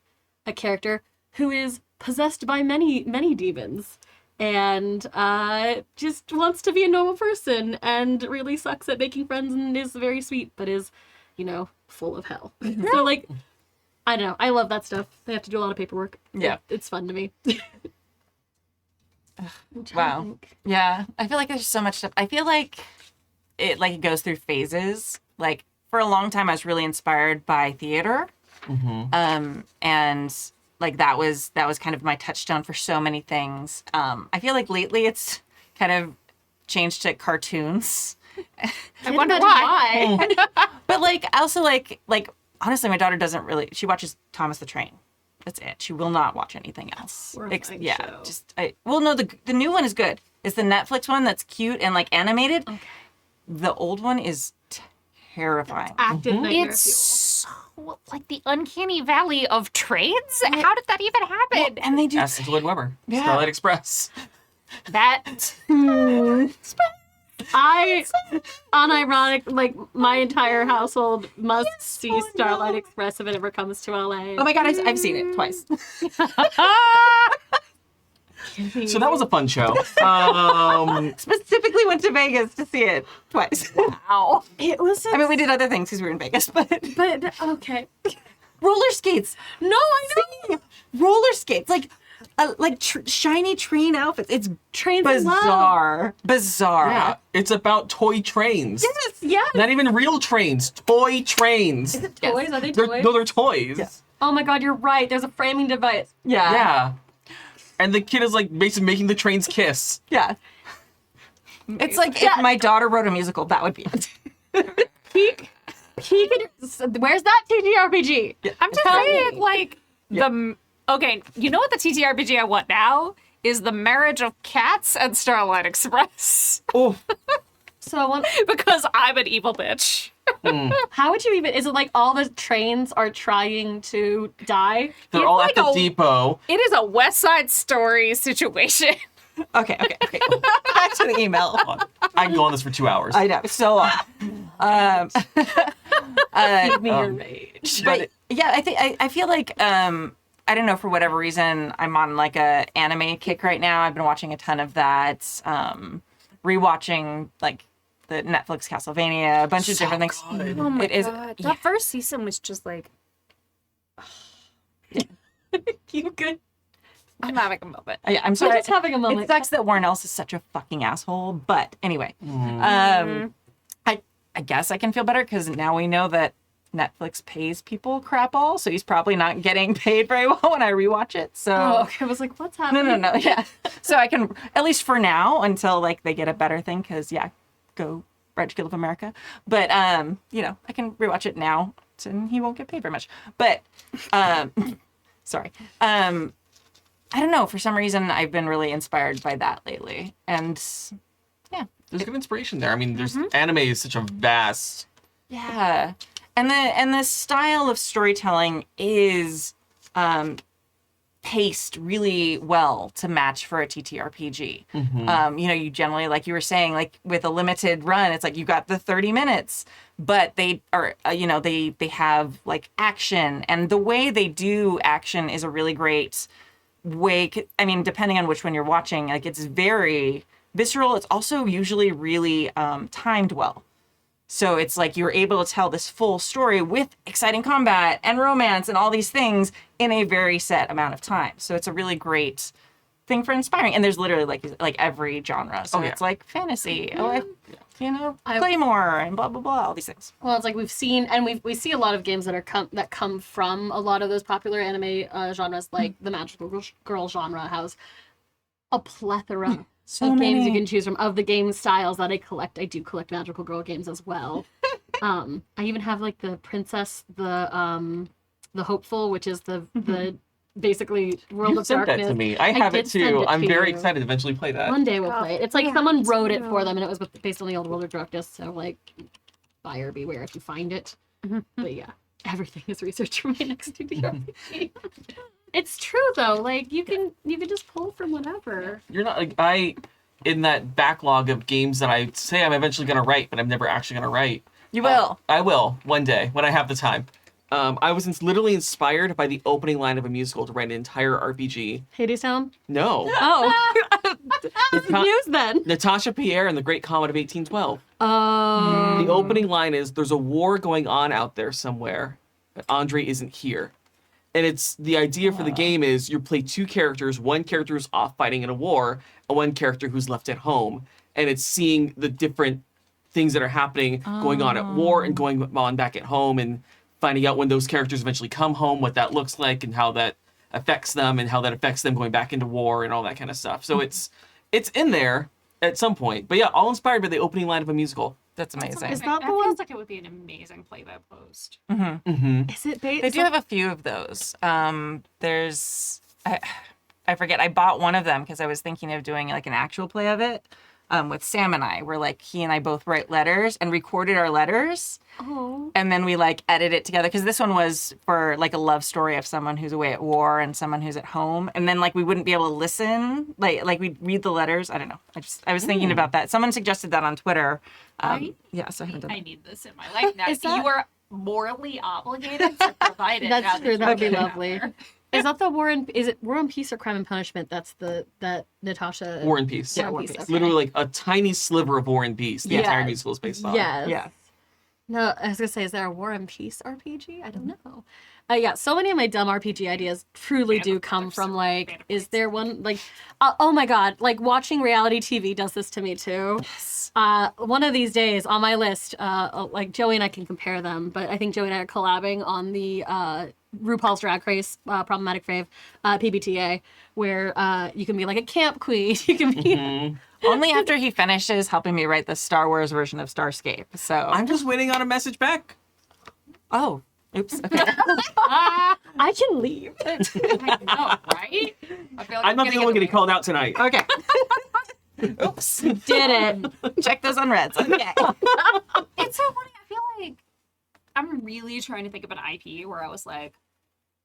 a character who is possessed by many demons and just wants to be a normal person and really sucks at making friends and is very sweet, but is, you know, full of hell. So like, I don't know. I love that stuff. They have to do a lot of paperwork. Yeah. It's fun to me. Wow. Yeah. I feel like there's so much stuff. I feel like it goes through phases. Like for a long time I was really inspired by theater. And like that was kind of my touchstone for so many things. I feel like lately it's kind of changed to cartoons. I wonder why. But like also like honestly, my daughter doesn't really. She watches Thomas the Train. That's it. She will not watch anything else. Horrifying Yeah, show. no, the new one is good. It's the Netflix one that's cute and like animated. Okay. The old one is terrifying. Active nightmare It's fuel. so like the uncanny valley of trades. How did that even happen? And they do. Ask Lloyd Webber. Yeah. Starlight Express. That I, unironic, like my entire household must see Starlight Express if it ever comes to LA. Oh my god, I've seen it twice. So that was a fun show. Specifically went to Vegas to see it twice. wow. It was. I mean, we did other things because we were in Vegas, but Okay. roller skates. No, I know. Roller skates, like shiny train outfits. It's Trains as well. bizarre. Yeah, it's about toy trains. Yes. Not even real trains. Toy trains. Is it toys? Are they They're, toys? no, they're toys. Yes. Oh my god, you're right. There's a framing device. Yeah. And the kid is like basically making the trains kiss. Yeah. It's like if my daughter wrote a musical, that would be it. Peek. Where's that TTRPG? I'm just saying, like, okay, you know what the TTRPG I want now? Is the marriage of cats and Starlight Express. Oh, So I want. Because I'm an evil bitch. How would you even? Is it like all the trains are trying to die? They're It's all like at the a- depot. It is a West Side Story situation. okay. Back to the email. I can go on this for 2 hours. I know, so long. Give me your rage. But yeah, I feel like I don't know, for whatever reason I'm on like a anime kick right now. I've been watching a ton of that. Rewatching like the Netflix Castlevania, a bunch of different things. Oh my It is- god. yeah. That first season was just like, You good? I'm having a moment. Yeah, I'm So sorry. just having a moment. It sucks that Warren Ellis is such a fucking asshole. But anyway, I guess I can feel better because now we know that Netflix pays people crap all, so he's probably not getting paid very well when I rewatch it. So Oh, okay. I was like, what's happening? no, yeah. So I can, at least for now, until like they get a better thing, because yeah, go Red Kill of America. But you know, I can rewatch it now, and he won't get paid very much. But sorry. I don't know. For some reason, I've been really inspired by that lately, and yeah, There's good inspiration there. I mean, there's anime is such a vast. yeah. And the style of storytelling is paced really well to match for a TTRPG. You know, you generally, like you were saying, like with a limited run, it's like you got the 30 minutes, but they are, you know, they have like action, and the way they do action is a really great way. I mean, depending on which one you're watching, like it's very visceral. It's also usually really timed well. So it's like you're able to tell this full story with exciting combat and romance and all these things in a very set amount of time. So it's a really great thing for inspiring. And there's literally like every genre. So it's like fantasy, you know, Claymore and blah blah blah, all these things. Well, it's like we've seen, and we see a lot of games that come from a lot of those popular anime genres, like the magical girl genre has a plethora of games you can choose from. Of the game styles that I collect, I do collect magical girl games as well. I even have like the princess, the hopeful, which is the basically World of sent Darkness. that to me. I have it did send too. it I'm to very you. excited to eventually play that. One day we'll play it. It's like someone wrote it for them, and it was based on the old World of Darkness. So like, buyer beware if you find it. But yeah, everything is research for my next TTRPG. It's true though. Like you can just pull from whatever. You're not like in that backlog of games that I say I'm eventually going to write, but I'm never actually going to write. You will. I will one day when I have the time. I was literally inspired by the opening line of a musical to write an entire RPG. Hades Town? No. Oh. News then. Natasha Pierre and the Great Comet of 1812. Oh. The opening line is, there's a war going on out there somewhere, but Andre isn't here. And it's the idea for the game is you play two characters. One character is off fighting in a war, and one character who's left at home. And it's seeing the different things that are happening, going on at war and going on back at home, and finding out when those characters eventually come home, what that looks like and how that affects them and how that affects them going back into war and all that kind of stuff. So it's in there at some point. But yeah, all inspired by the opening line of a musical. That's amazing. Is that the That one? feels like it would be an amazing play-by post. Is it based? They do have a few of those. There's, I forget, I bought one of them because I was thinking of doing like an actual play of it with Sam and I, where like he and I both write letters and recorded our letters. Oh. And then we like edit it together, because this one was for like a love story of someone who's away at war and someone who's at home. And then like we wouldn't be able to listen, like we'd read the letters. I don't know. I was thinking about that. Someone suggested that on Twitter. Yeah, so I haven't done I that. need this in my life now. Is that- You are morally obligated to provide it. That's now true. you That would be put it out lovely. there. Is that the is it War and Peace or Crime and Punishment? That's that Natasha. War and Peace. War and War Peace. and Peace. Okay. Literally like a tiny sliver of War and Peace. The entire musical is based on. Yes. Yeah. No, I was gonna say, is there a War and Peace RPG? I don't know. Yeah, so many of my dumb RPG ideas truly do come from like, is there one like, oh my god, like watching reality TV does this to me too. Yes. One of these days on my list, like Joey and I can compare them, but I think Joey and I are collabing on the RuPaul's Drag Race Problematic Fave PBTA, where you can be like a camp queen. You can be. Only after he finishes helping me write the Star Wars version of Starscape. So I'm just waiting on a message back. oh, oops. Okay. I can leave. I know, right? I feel like I'm not the only one getting get called out tonight. Okay. Oops. Did it. Check those unreads. Okay. It's so funny. I feel like I'm really trying to think of an IP where I was like,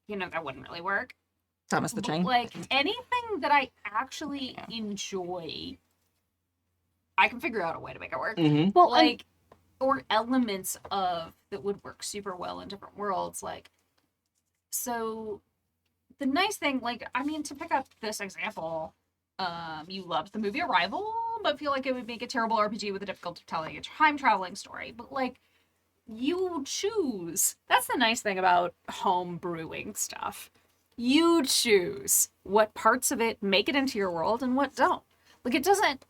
you know, that wouldn't really work. Thomas the But, Train. like anything that I actually enjoy, I can figure out a way to make it work. Mm-hmm. Well, Like, or elements of that would work super well in different worlds. Like, so the nice thing, like, I mean, to pick up this example, you loved the movie Arrival, but feel like it would make a terrible RPG with the difficulty of telling a time traveling story. But like, you choose. That's the nice thing about home brewing stuff. You choose what parts of it make it into your world and what don't. Like, it doesn't.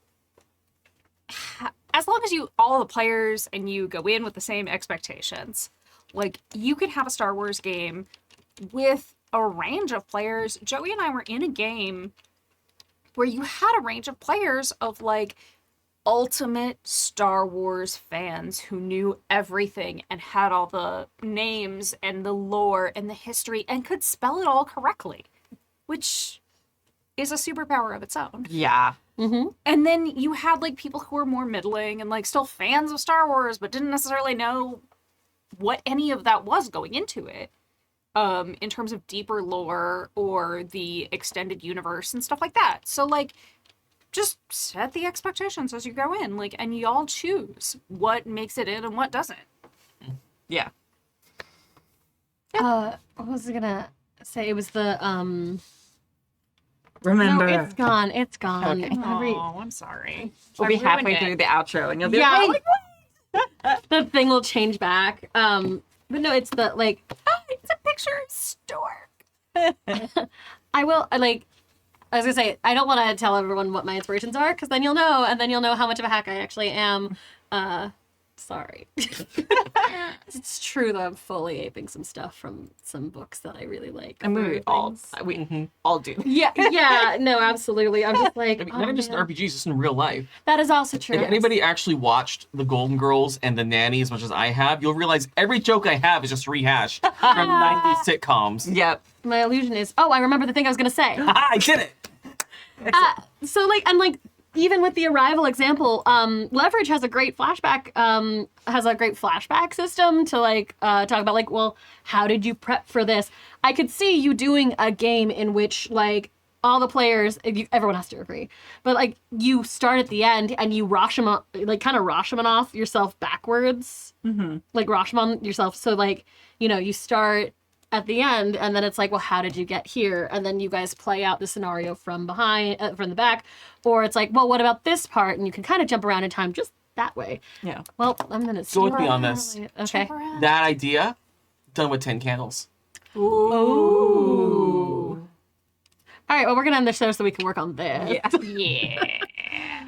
As long as all the players and you go in with the same expectations, like, you can have a Star Wars game with a range of players. Joey and I were in a game where you had a range of players of like ultimate Star Wars fans who knew everything and had all the names and the lore and the history and could spell it all correctly, which is a superpower of its own. Yeah. And then you had like people who were more middling and like still fans of Star Wars but didn't necessarily know what any of that was going into it. In terms of deeper lore or the extended universe and stuff like that. So, like, just set the expectations as you go in, like, and y'all choose what makes it in and what doesn't. Yeah. What was I gonna say? It was the Remember. No, it's gone. It's gone. Okay. Oh, I'm sorry. We'll I be ruined halfway it. through the outro and you'll be Yeah. like, The thing will change back. But no, it's the like. It's a picture of Stork. I was gonna say, I don't want to tell everyone what my inspirations are, because then you'll know, and then you'll know how much of a hack I actually am. Sorry. It's true that I'm fully aping some stuff from some books that I really like. and we all do. Yeah, no, absolutely. I'm just like, I mean, not even just in RPGs, just in real life. that is also true. If anybody actually watched The Golden Girls and The Nanny as much as I have, you'll realize every joke I have is just rehashed from 90s sitcoms. Yep. My illusion is, I remember the thing I was gonna say. I did it! So like, and like, even with the Arrival example, Leverage has a great flashback, system to like talk about like, well, how did you prep for this? I could see you doing a game in which like all the players, everyone has to agree, but like you start at the end and you Rashomon, like kind of Rashomon off yourself backwards, like Rashomon yourself. So like, you know, you start at the end and then it's like, well, how did you get here? And then you guys play out the scenario from behind, from the back, or it's like, well, what about this part? And you can kind of jump around in time just that way. Yeah. Well, I'm gonna Go with me on this. Okay. That idea, done with 10 candles. Ooh. All right. Well, we're gonna end the show so we can work on this. Yeah. Yeah.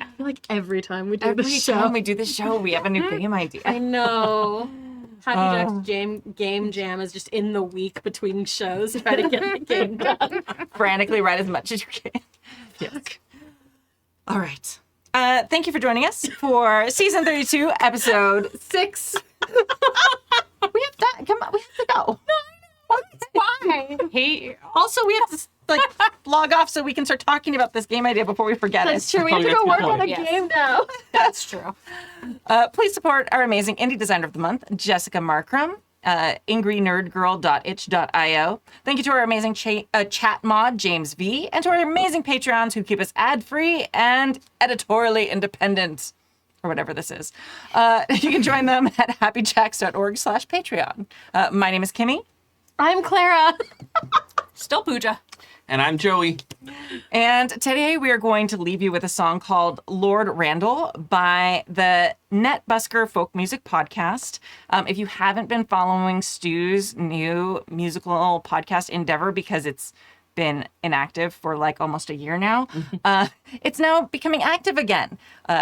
I feel like every time we do Every the show, time we do the show, we have a new game idea. I know. Happy Jack's game jam is just in the week between shows, try to get the game done. Frantically write as much as you can. Yes. All right. Thank you for joining us for season 32, episode 6. We have to come on. We have to go. Why? Hey. Also, we have to like log off so we can start talking about this game idea before we forget That's it. true. We have to go work on a Yes. game now. That's true. Please support our amazing indie designer of the month, Jessica Marcrum. ingrynerdgirl.itch.io. Thank you to our amazing chat mod, James V, and to our amazing Patreons who keep us ad-free and editorially independent, or whatever this is. You can join them at happyjacks.org/Patreon. My name is Kimi. I'm Clara. Still Pooja. And I'm Joey. And today we are going to leave you with a song called Lord Randall by the Netbusker Folk Music Podcast. If you haven't been following Stu's new musical podcast endeavor, because it's been inactive for like almost a year now, it's now becoming active again.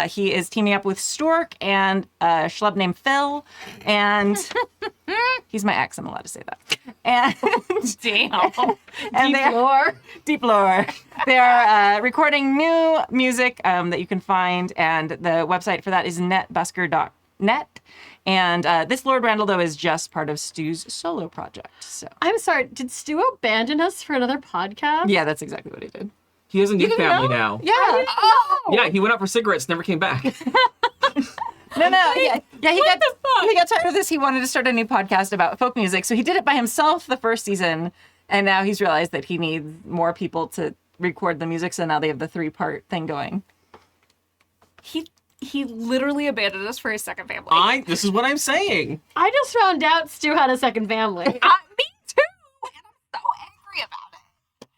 He is teaming up with Stork and a schlub named Phil, and he's my ex, I'm allowed to say that. And Damn. and Deep lore. Deep lore. They are recording new music that you can find, and the website for that is netbusker.net. And this Lord Randall, though, is just part of Stu's solo project. So I'm sorry. Did Stu abandon us for another podcast? yeah, that's exactly what he did. He has a new didn't family know? now. Yeah. Oh. Yeah, he went out for cigarettes, never came back. No. Yeah. He got tired of this. He wanted to start a new podcast about folk music, so he did it by himself the first season, and now he's realized that he needs more people to record the music. So now they have the 3-part thing going. He literally abandoned us for his second family. This is what I'm saying. I just found out Stu had a second family. Me too. And I'm so angry about it.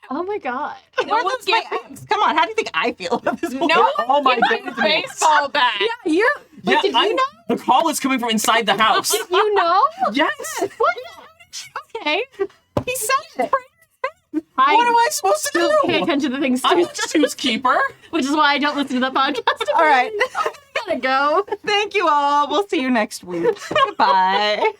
Oh my god. One of those my ex. Come on, how do you think I feel about this? No, Oh my give my goodness. baseball bat. You? Yeah, did you know? the call is coming from inside the house. Did you know? Yes. What? Okay. He said it. What am I supposed to don't pay do? attention to things, I'm Stu, Stu's keeper. which is why I don't listen to that podcast. All right. Gotta go. Thank you all. We'll see you next week. Bye.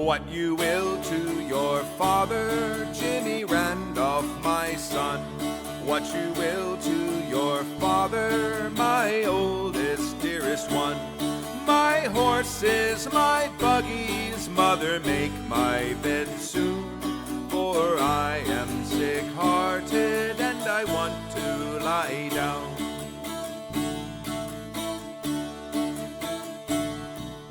What you will to your father, Jimmy Randolph, my son. What you will to your father, my oldest, dearest one. My horses, my buggies, mother, make my bed soon. For I am sick-hearted and I want to lie down.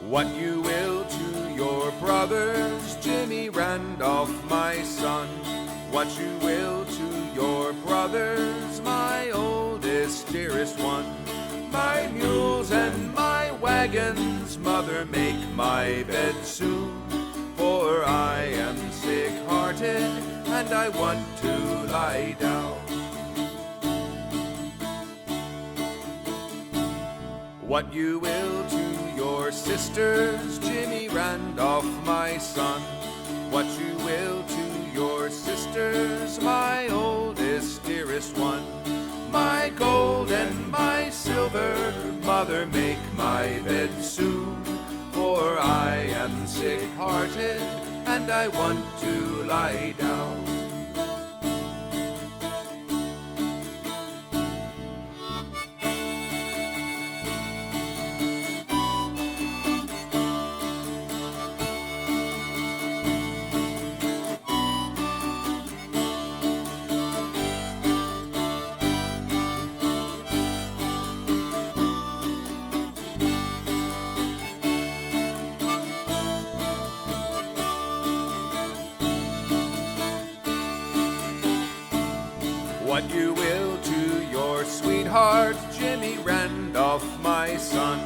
What you will to your brothers, Jimmy Randolph, my son. What you will to your brothers, my oldest, dearest one. My mules and my wagons, mother, make my bed soon. For I am sick-hearted and I want to lie down. What you will to your sisters, Jimmy Randolph, my son. What you will to your sisters, my oldest, dearest one. My gold and my silver, mother, make my bed soon. For I am sick-hearted and I want to lie down. What you will to your sweetheart, Jimmy Randolph, my son.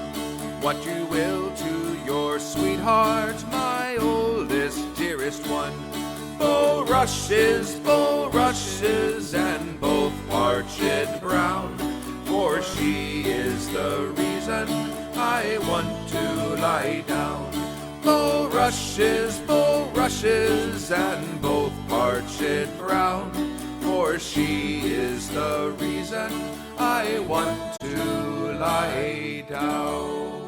What you will to your sweetheart, my oldest, dearest one. Bulrushes, and both parched brown. For she is the reason I want to lie down. Bulrushes, and both parched brown. For she is the reason I want to lie down.